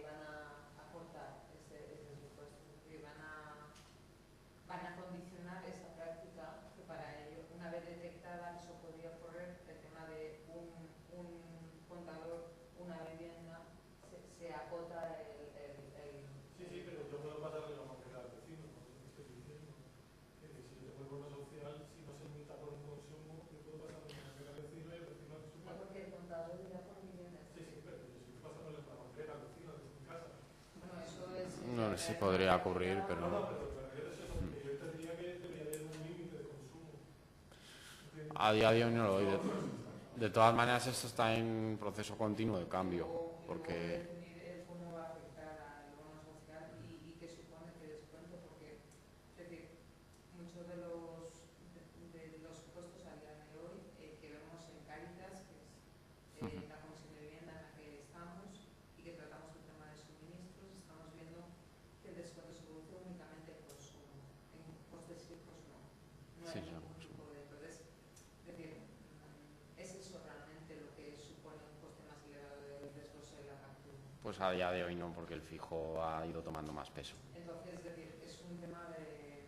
van a cortar ese supuesto. Y van a condicionar esa práctica que para ello, una vez detectada, eso podría correr el tema de un contador, una vivienda, se acota el. Sí, pero yo puedo pasarle la maqueta al vecino, por eso te estoy diciendo. Que si yo tengo el bono social, si no se limita por un consumo, yo puedo pasarle la maqueta al vecino y el vecino hace su No, parte. porque el contador irá por vivienda. Sí, pero yo estoy pasándole la maqueta al vecino desde mi casa. Bueno, eso es. No sé si podría ocurrir, pero No, pero me refiero a eso, que yo entendía que debería haber un límite de consumo. a día de hoy no lo doy. De todas maneras, esto está en proceso continuo de cambio, porque Definir cómo va a afectar al bono social y qué supone que descuento, porque es decir, muchos de los supuestos a día de hoy que vemos en Cáritas, que es la comisión de vivienda en la que estamos y que tratamos el tema de suministros, estamos viendo que el descuento se produce únicamente en consumo, en costes fijos no sí, hay ningún tipo de. Entonces, es decir, es eso realmente lo que supone un coste más elevado del desglose de la factura. pues a día de hoy no, porque el fijo ha ido tomando más peso. Entonces, es decir, es un tema de,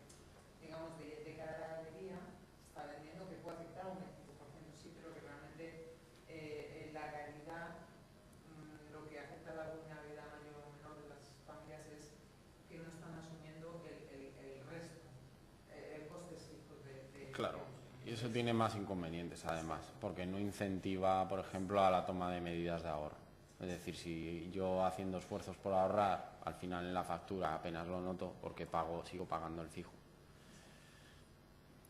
digamos, de cara a la galería, está vendiendo que puede afectar a un 25%, sí, pero que realmente la realidad, lo que afecta a la vulnerabilidad mayor o menor de las familias es eso tiene más inconvenientes, además, porque no incentiva, por ejemplo, a la toma de medidas de ahorro. Es decir, si yo haciendo esfuerzos por ahorrar, al final en la factura apenas lo noto porque sigo pagando el fijo.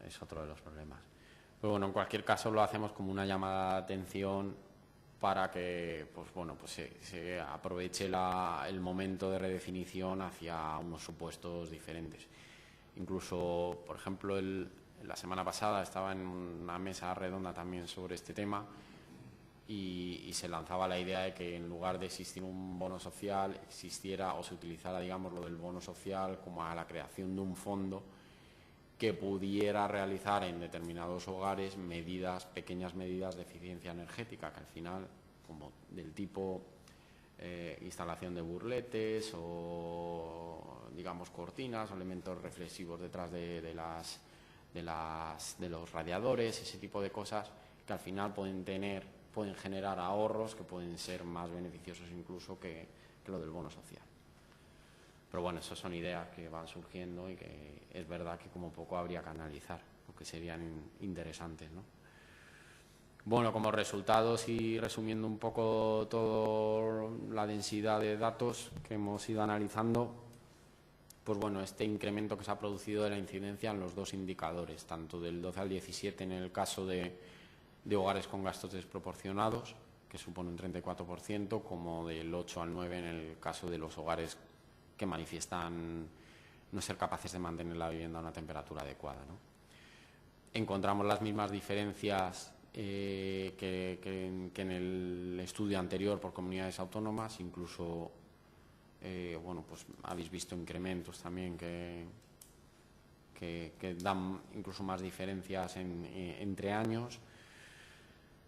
Es otro de los problemas. Pero bueno, en cualquier caso lo hacemos como una llamada de atención para que se aproveche el momento de redefinición hacia unos supuestos diferentes. Incluso, por ejemplo, la semana pasada estaba en una mesa redonda también sobre este tema y se lanzaba la idea de que en lugar de existir un bono social existiera o se utilizara, digamos, lo del bono social como a la creación de un fondo que pudiera realizar en determinados hogares pequeñas medidas de eficiencia energética, que al final, como del tipo instalación de burletes o, digamos, cortinas o elementos reflexivos detrás de los radiadores, ese tipo de cosas que al final pueden generar ahorros que pueden ser más beneficiosos incluso que lo del bono social. Pero bueno, esas son ideas que van surgiendo y que es verdad que como poco habría que analizar, porque serían interesantes, ¿no? Bueno, como resultados y resumiendo un poco toda la densidad de datos que hemos ido analizando, pues bueno, este incremento que se ha producido de la incidencia en los dos indicadores, tanto del 12 al 17 en el caso de hogares con gastos desproporcionados, que supone un 34%, como del 8 al 9 en el caso de los hogares que manifiestan no ser capaces de mantener la vivienda a una temperatura adecuada, ¿no? Encontramos las mismas diferencias que en el estudio anterior por comunidades autónomas, incluso pues habéis visto incrementos también que dan incluso más diferencias entre años.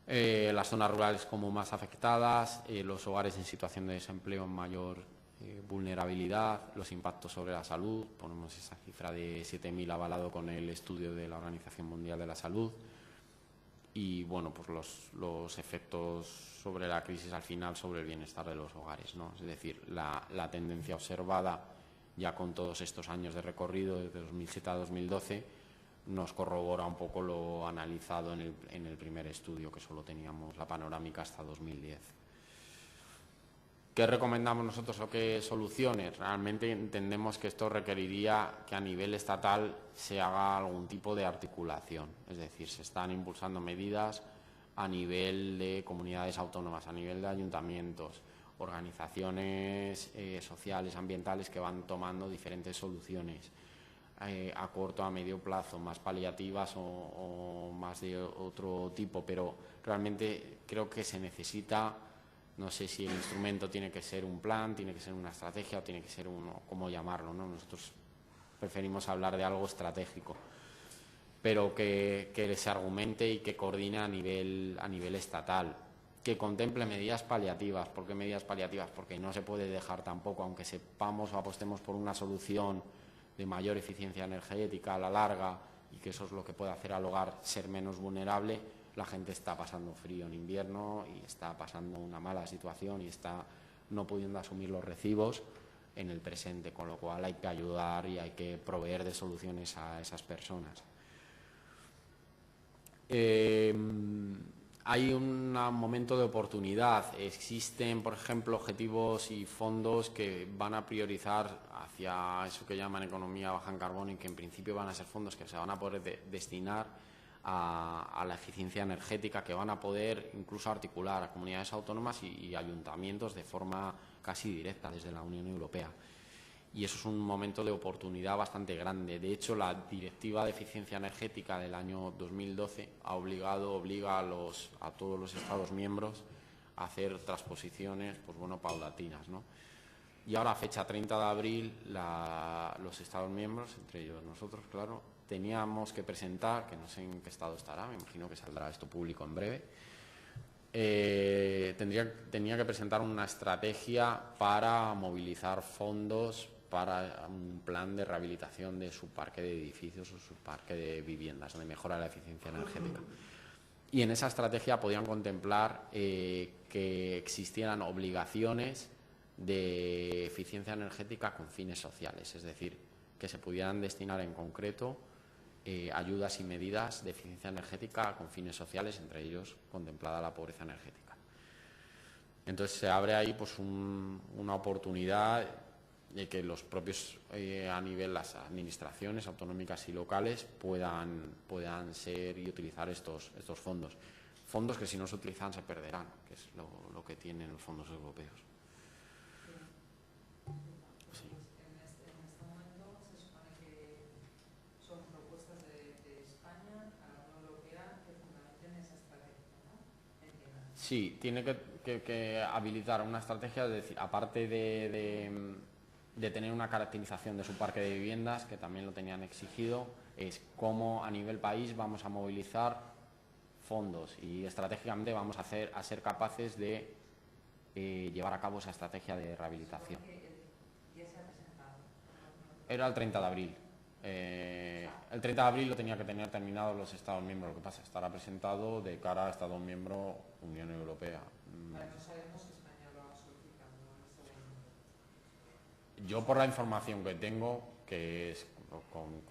Las zonas rurales como más afectadas, los hogares en situación de desempleo en mayor vulnerabilidad, los impactos sobre la salud, ponemos esa cifra de 7.000 avalado con el estudio de la Organización Mundial de la Salud, y bueno, pues los efectos sobre la crisis al final sobre el bienestar de los hogares, ¿no? Es decir, la tendencia observada ya con todos estos años de recorrido desde 2007 a 2012 nos corrobora un poco lo analizado en el primer estudio, que solo teníamos la panorámica hasta 2010. ¿Qué recomendamos nosotros o qué soluciones? Realmente entendemos que esto requeriría que a nivel estatal se haga algún tipo de articulación, es decir, se están impulsando medidas a nivel de comunidades autónomas, a nivel de ayuntamientos, organizaciones sociales, ambientales que van tomando diferentes soluciones a corto, a medio plazo, más paliativas o más de otro tipo, pero realmente creo que se necesita. No sé si el instrumento tiene que ser un plan, tiene que ser una estrategia o tiene que ser cómo llamarlo, ¿no? Nosotros preferimos hablar de algo estratégico, pero que se argumente y que coordine a nivel estatal, que contemple medidas paliativas. ¿Por qué medidas paliativas? Porque no se puede dejar tampoco, aunque sepamos o apostemos por una solución de mayor eficiencia energética a la larga y que eso es lo que puede hacer al hogar ser menos vulnerable. La gente está pasando frío en invierno y está pasando una mala situación y está no pudiendo asumir los recibos en el presente, con lo cual hay que ayudar y hay que proveer de soluciones a esas personas. Hay un momento de oportunidad. Existen, por ejemplo, objetivos y fondos que van a priorizar hacia eso que llaman economía baja en carbono y que en principio van a ser fondos que se van a poder destinar a la eficiencia energética, que van a poder incluso articular a comunidades autónomas y ayuntamientos de forma casi directa desde la Unión Europea. Y eso es un momento de oportunidad bastante grande. De hecho, la Directiva de Eficiencia Energética del año 2012 obliga a todos los Estados miembros a hacer transposiciones paulatinas, ¿no? Y ahora, a fecha 30 de abril, los Estados miembros, entre ellos nosotros, claro, teníamos que presentar, que no sé en qué estado estará, me imagino que saldrá esto público en breve, tenía que presentar una estrategia para movilizar fondos para un plan de rehabilitación de su parque de edificios o su parque de viviendas, de mejora de la eficiencia energética. Y en esa estrategia podían contemplar que existieran obligaciones de eficiencia energética con fines sociales, es decir, que se pudieran destinar en concreto ayudas y medidas de eficiencia energética con fines sociales, entre ellos contemplada la pobreza energética. Entonces se abre ahí pues una oportunidad de que los propios, a nivel las administraciones autonómicas y locales puedan ser y utilizar estos fondos. Fondos que si no se utilizan se perderán, que es lo que tienen los fondos europeos. Sí. En este momento se supone que son propuestas de España a la Unión Europea que fundamenten esa estrategia, ¿no? Entiendo. Sí, tiene que habilitar una estrategia, es decir, aparte de tener una caracterización de su parque de viviendas, que también lo tenían exigido, es cómo a nivel país vamos a movilizar fondos y estratégicamente vamos a ser capaces de llevar a cabo esa estrategia de rehabilitación. Ya se ha presentado. Era el 30 de abril. El 30 de abril lo tenía que tener terminado los Estados miembros. Lo que pasa es que estará presentado de cara a Estado miembro Unión Europea. Vale, no sabemos si España lo ha solicitado en este momento. Yo, por la información que tengo, que es con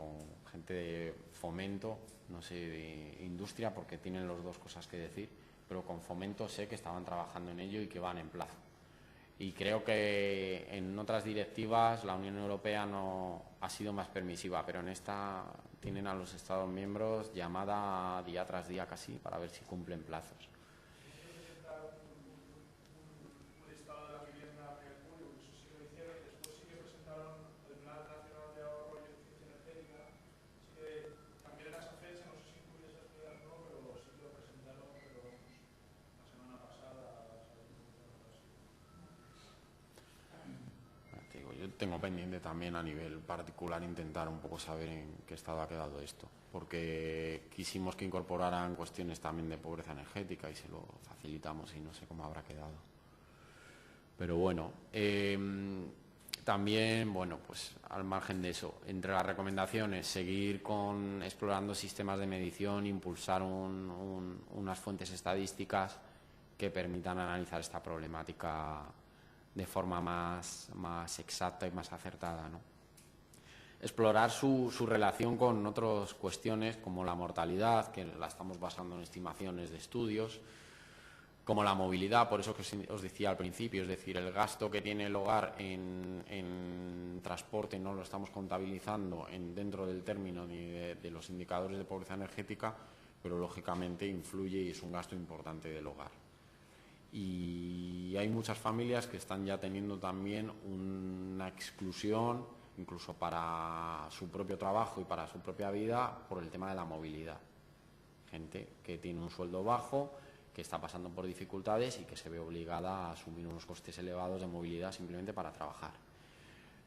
gente de fomento, no sé, de industria, porque tienen los dos cosas que decir, pero con fomento sé que estaban trabajando en ello y que van en plazo. Y creo que en otras directivas la Unión Europea no ha sido más permisiva, pero en esta tienen a los Estados miembros llamada día tras día casi para ver si cumplen plazos. Tengo pendiente también a nivel particular intentar un poco saber en qué estado ha quedado esto, porque quisimos que incorporaran cuestiones también de pobreza energética y se lo facilitamos y no sé cómo habrá quedado. Pero bueno, también, bueno, pues al margen de eso, entre las recomendaciones, seguir explorando sistemas de medición, impulsar unas fuentes estadísticas que permitan analizar esta problemática de forma más exacta y más acertada, ¿no? Explorar su relación con otras cuestiones como la mortalidad, que la estamos basando en estimaciones de estudios, como la movilidad, por eso que os decía al principio, es decir, el gasto que tiene el hogar en transporte no lo estamos contabilizando dentro del término ni de los indicadores de pobreza energética, pero lógicamente influye y es un gasto importante del hogar. Y hay muchas familias que están ya teniendo también una exclusión, incluso para su propio trabajo y para su propia vida, por el tema de la movilidad. Gente que tiene un sueldo bajo, que está pasando por dificultades y que se ve obligada a asumir unos costes elevados de movilidad simplemente para trabajar.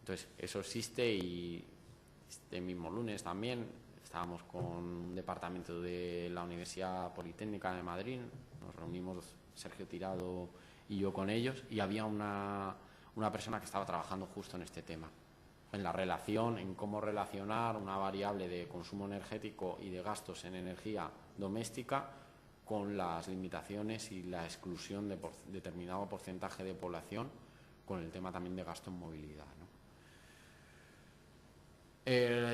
Entonces, eso existe y este mismo lunes también estábamos con un departamento de la Universidad Politécnica de Madrid, nos reunimos Sergio Tirado y yo con ellos, y había una persona que estaba trabajando justo en este tema, en la relación, en cómo relacionar una variable de consumo energético y de gastos en energía doméstica con las limitaciones y la exclusión de determinado porcentaje de población con el tema también de gasto en movilidad, ¿no?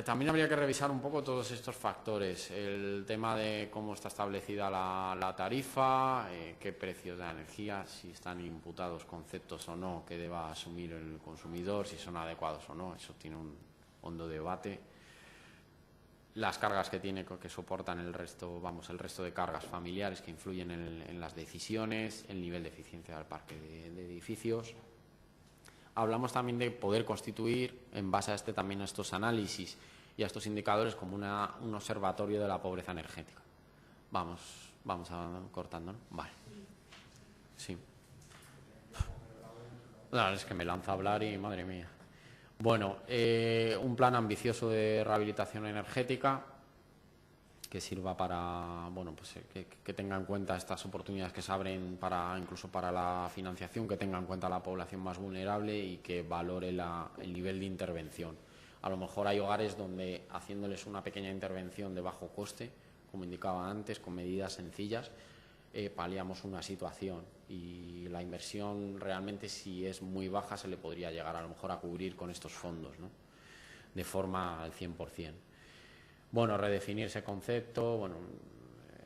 También habría que revisar un poco todos estos factores, el tema de cómo está establecida la tarifa, qué precios de la energía, si están imputados conceptos o no que deba asumir el consumidor, si son adecuados o no, eso tiene un hondo debate. Las cargas que soportan el resto de cargas familiares que influyen en las decisiones, el nivel de eficiencia del parque de edificios. Hablamos también de poder constituir, en base a también a estos análisis y a estos indicadores, como un observatorio de la pobreza energética. Vamos cortando, ¿no? Vale. Sí. Claro, es que me lanza a hablar y madre mía. Bueno, un plan ambicioso de rehabilitación energética que sirva para, bueno, pues que tenga en cuenta estas oportunidades que se abren incluso para la financiación, que tenga en cuenta la población más vulnerable y que valore el nivel de intervención. A lo mejor hay hogares donde haciéndoles una pequeña intervención de bajo coste, como indicaba antes, con medidas sencillas, paliamos una situación y la inversión realmente, si es muy baja, se le podría llegar a lo mejor a cubrir con estos fondos, ¿no? De forma al 100%. Bueno, redefinir ese concepto, bueno,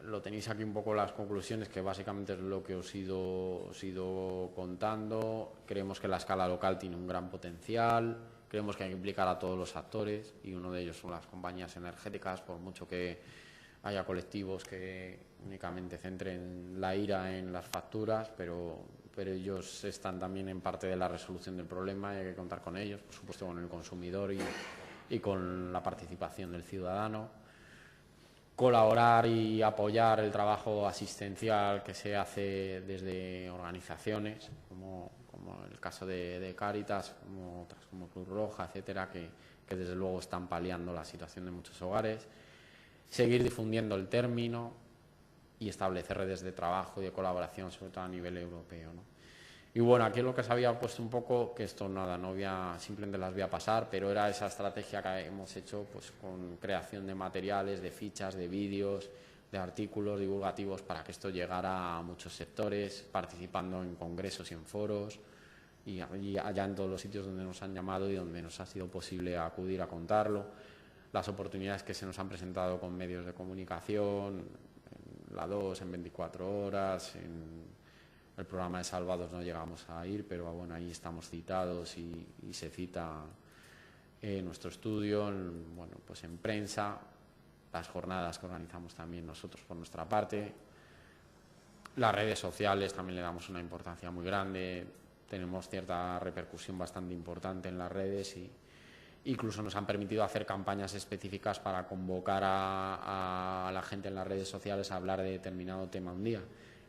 lo tenéis aquí un poco las conclusiones, que básicamente es lo que os he ido contando. Creemos que la escala local tiene un gran potencial, creemos que hay que implicar a todos los actores y uno de ellos son las compañías energéticas, por mucho que haya colectivos que únicamente centren la ira en las facturas, pero ellos están también en parte de la resolución del problema y hay que contar con ellos, por supuesto con el consumidor y con la participación del ciudadano. Colaborar y apoyar el trabajo asistencial que se hace desde organizaciones, como el caso de Cáritas, como otras como Cruz Roja, etcétera, que desde luego están paliando la situación de muchos hogares. Seguir difundiendo el término y establecer redes de trabajo y de colaboración, sobre todo a nivel europeo, ¿no? Y bueno, aquí lo que se había puesto un poco, que esto nada, simplemente las voy a pasar, pero era esa estrategia que hemos hecho pues con creación de materiales, de fichas, de vídeos, de artículos divulgativos para que esto llegara a muchos sectores, participando en congresos y en foros y allá en todos los sitios donde nos han llamado y donde nos ha sido posible acudir a contarlo. Las oportunidades que se nos han presentado con medios de comunicación, en La 2, en 24 horas, en el programa de Salvados no llegamos a ir, pero bueno, ahí estamos citados y se cita nuestro estudio, bueno, pues en prensa, las jornadas que organizamos también nosotros por nuestra parte. Las redes sociales también le damos una importancia muy grande, tenemos cierta repercusión bastante importante en las redes y incluso nos han permitido hacer campañas específicas para convocar a la gente en las redes sociales a hablar de determinado tema un día,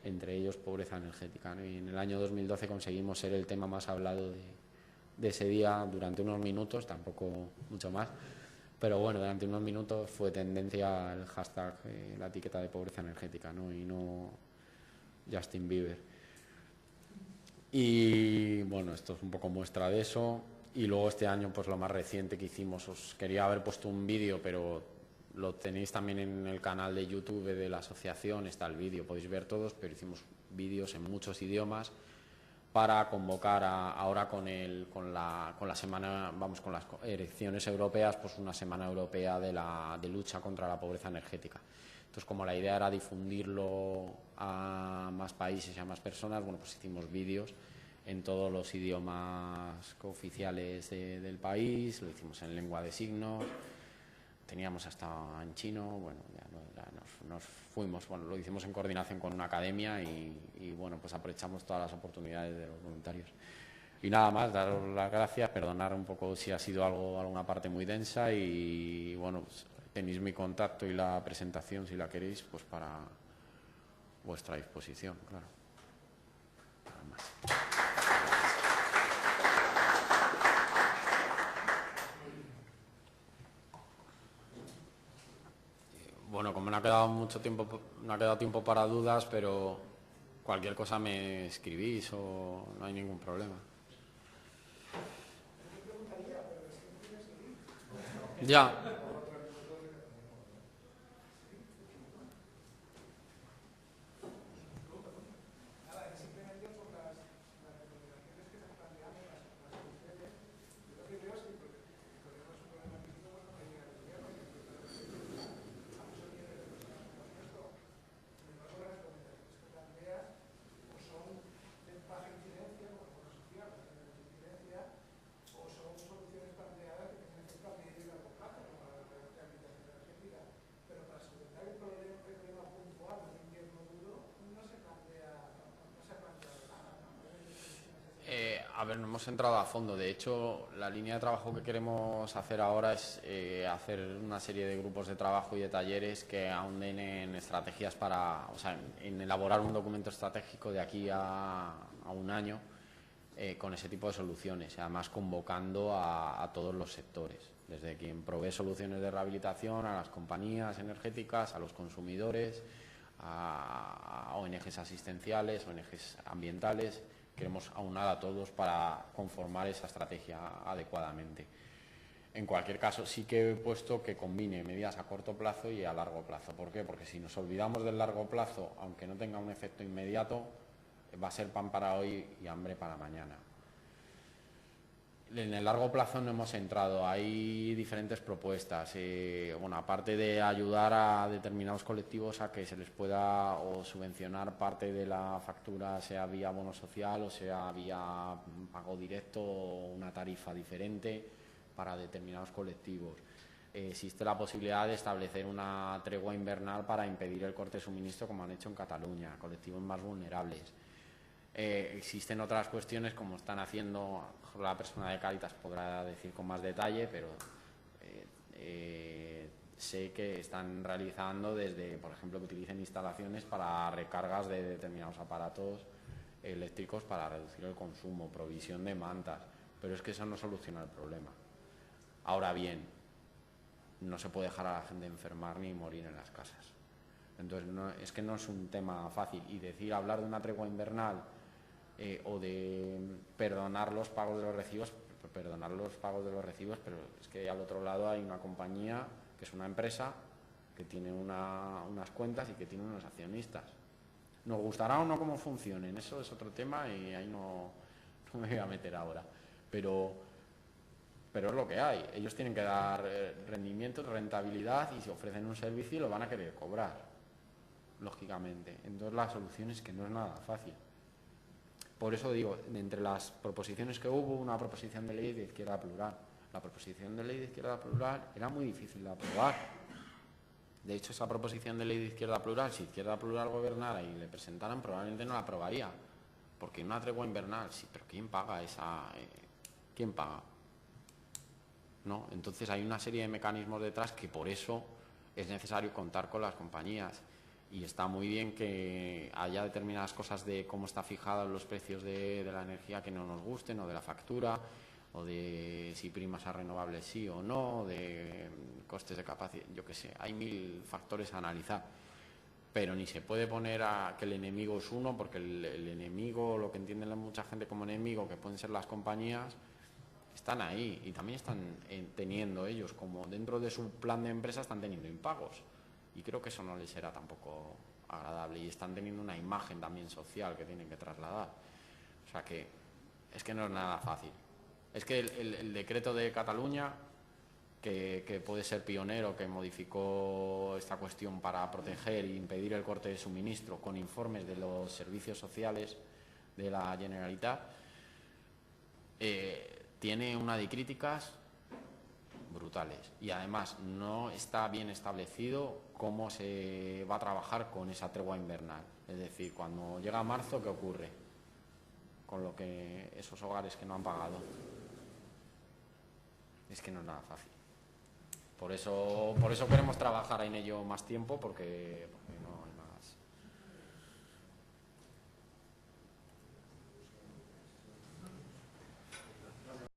entre ellos pobreza energética, ¿no? Y en el año 2012 conseguimos ser el tema más hablado de ese día durante unos minutos, tampoco mucho más, pero bueno, durante unos minutos fue tendencia el hashtag, la etiqueta de pobreza energética, ¿no? Y no Justin Bieber. Y bueno, esto es un poco muestra de eso. Y luego este año, pues lo más reciente que hicimos, os quería haber puesto un vídeo, pero lo tenéis también en el canal de YouTube de la asociación, está el vídeo, podéis ver todos, pero hicimos vídeos en muchos idiomas para convocar ahora con la semana, vamos, con las elecciones europeas, pues una semana europea de lucha contra la pobreza energética. Entonces, como la idea era difundirlo a más países y a más personas, bueno, pues hicimos vídeos en todos los idiomas oficiales del país, lo hicimos en lengua de signos, teníamos hasta en chino, bueno, ya nos fuimos, bueno, lo hicimos en coordinación con una academia y bueno, pues aprovechamos todas las oportunidades de los voluntarios. Y nada más, daros las gracias, perdonar un poco si ha sido alguna parte muy densa y bueno, pues, tenéis mi contacto y la presentación si la queréis, pues para vuestra disposición, claro. Nada más. Bueno, como no ha quedado tiempo para dudas, pero cualquier cosa me escribís o no hay ningún problema. Ya. A ver, no hemos entrado a fondo. De hecho, la línea de trabajo que queremos hacer ahora es hacer una serie de grupos de trabajo y de talleres que ahonden en estrategias o sea, en elaborar un documento estratégico de aquí a un año con ese tipo de soluciones, además convocando a todos los sectores, desde quien provee soluciones de rehabilitación, a las compañías energéticas, a los consumidores, a ONGs asistenciales, ONGs ambientales. Queremos aunar a todos para conformar esa estrategia adecuadamente. En cualquier caso, sí que he puesto que combine medidas a corto plazo y a largo plazo. ¿Por qué? Porque si nos olvidamos del largo plazo, aunque no tenga un efecto inmediato, va a ser pan para hoy y hambre para mañana. En el largo plazo no hemos entrado, hay diferentes propuestas. Bueno, aparte de ayudar a determinados colectivos a que se les pueda o subvencionar parte de la factura, sea vía bono social o sea vía pago directo o una tarifa diferente para determinados colectivos. Existe la posibilidad de establecer una tregua invernal para impedir el corte de suministro, como han hecho en Cataluña, colectivos más vulnerables. Existen otras cuestiones, como están haciendo, la persona de Cáritas podrá decir con más detalle, pero sé que están realizando desde, por ejemplo, que utilicen instalaciones para recargas de determinados aparatos eléctricos para reducir el consumo, provisión de mantas, pero es que eso no soluciona el problema. Ahora bien, no se puede dejar a la gente enfermar ni morir en las casas. Entonces, es que no es un tema fácil. Y hablar de una tregua invernal o de perdonar los pagos de los recibos, pero es que al otro lado hay una compañía que es una empresa que tiene unas cuentas y que tiene unos accionistas. Nos gustará o no cómo funcionen, eso es otro tema y ahí no me voy a meter ahora. Pero es lo que hay. Ellos tienen que dar rendimiento, rentabilidad, y si ofrecen un servicio lo van a querer cobrar, lógicamente. Entonces la solución es que no es nada fácil. Por eso digo, entre las proposiciones que hubo, una proposición de ley de izquierda plural. La proposición de ley de izquierda plural era muy difícil de aprobar. De hecho, esa proposición de ley de izquierda plural, si izquierda plural gobernara y le presentaran, probablemente no la aprobaría. Porque una tregua invernal, sí, pero ¿quién paga esa? ¿Quién paga? ¿No? Entonces hay una serie de mecanismos detrás que por eso es necesario contar con las compañías. Y está muy bien que haya determinadas cosas de cómo está fijados los precios de la energía que no nos gusten, o de la factura, o de si primas a renovables sí o no, de costes de capacidad, yo qué sé, hay 1000 factores a analizar. Pero ni se puede poner a que el enemigo es uno, porque el enemigo, lo que entienden mucha gente como enemigo, que pueden ser las compañías, están ahí y también están teniendo ellos, como dentro de su plan de empresa, están teniendo impagos. Y creo que eso no les será tampoco agradable, y están teniendo una imagen también social que tienen que trasladar. O sea que es que no es nada fácil. Es que el decreto de Cataluña, que puede ser pionero, que modificó esta cuestión para proteger e impedir el corte de suministro con informes de los servicios sociales de la Generalitat, tiene una de críticas brutales, y además no está bien establecido cómo se va a trabajar con esa tregua invernal. Es decir, cuando llega marzo, ¿qué ocurre con lo que esos hogares que no han pagado? Es que no es nada fácil. Por eso queremos trabajar en ello más tiempo, porque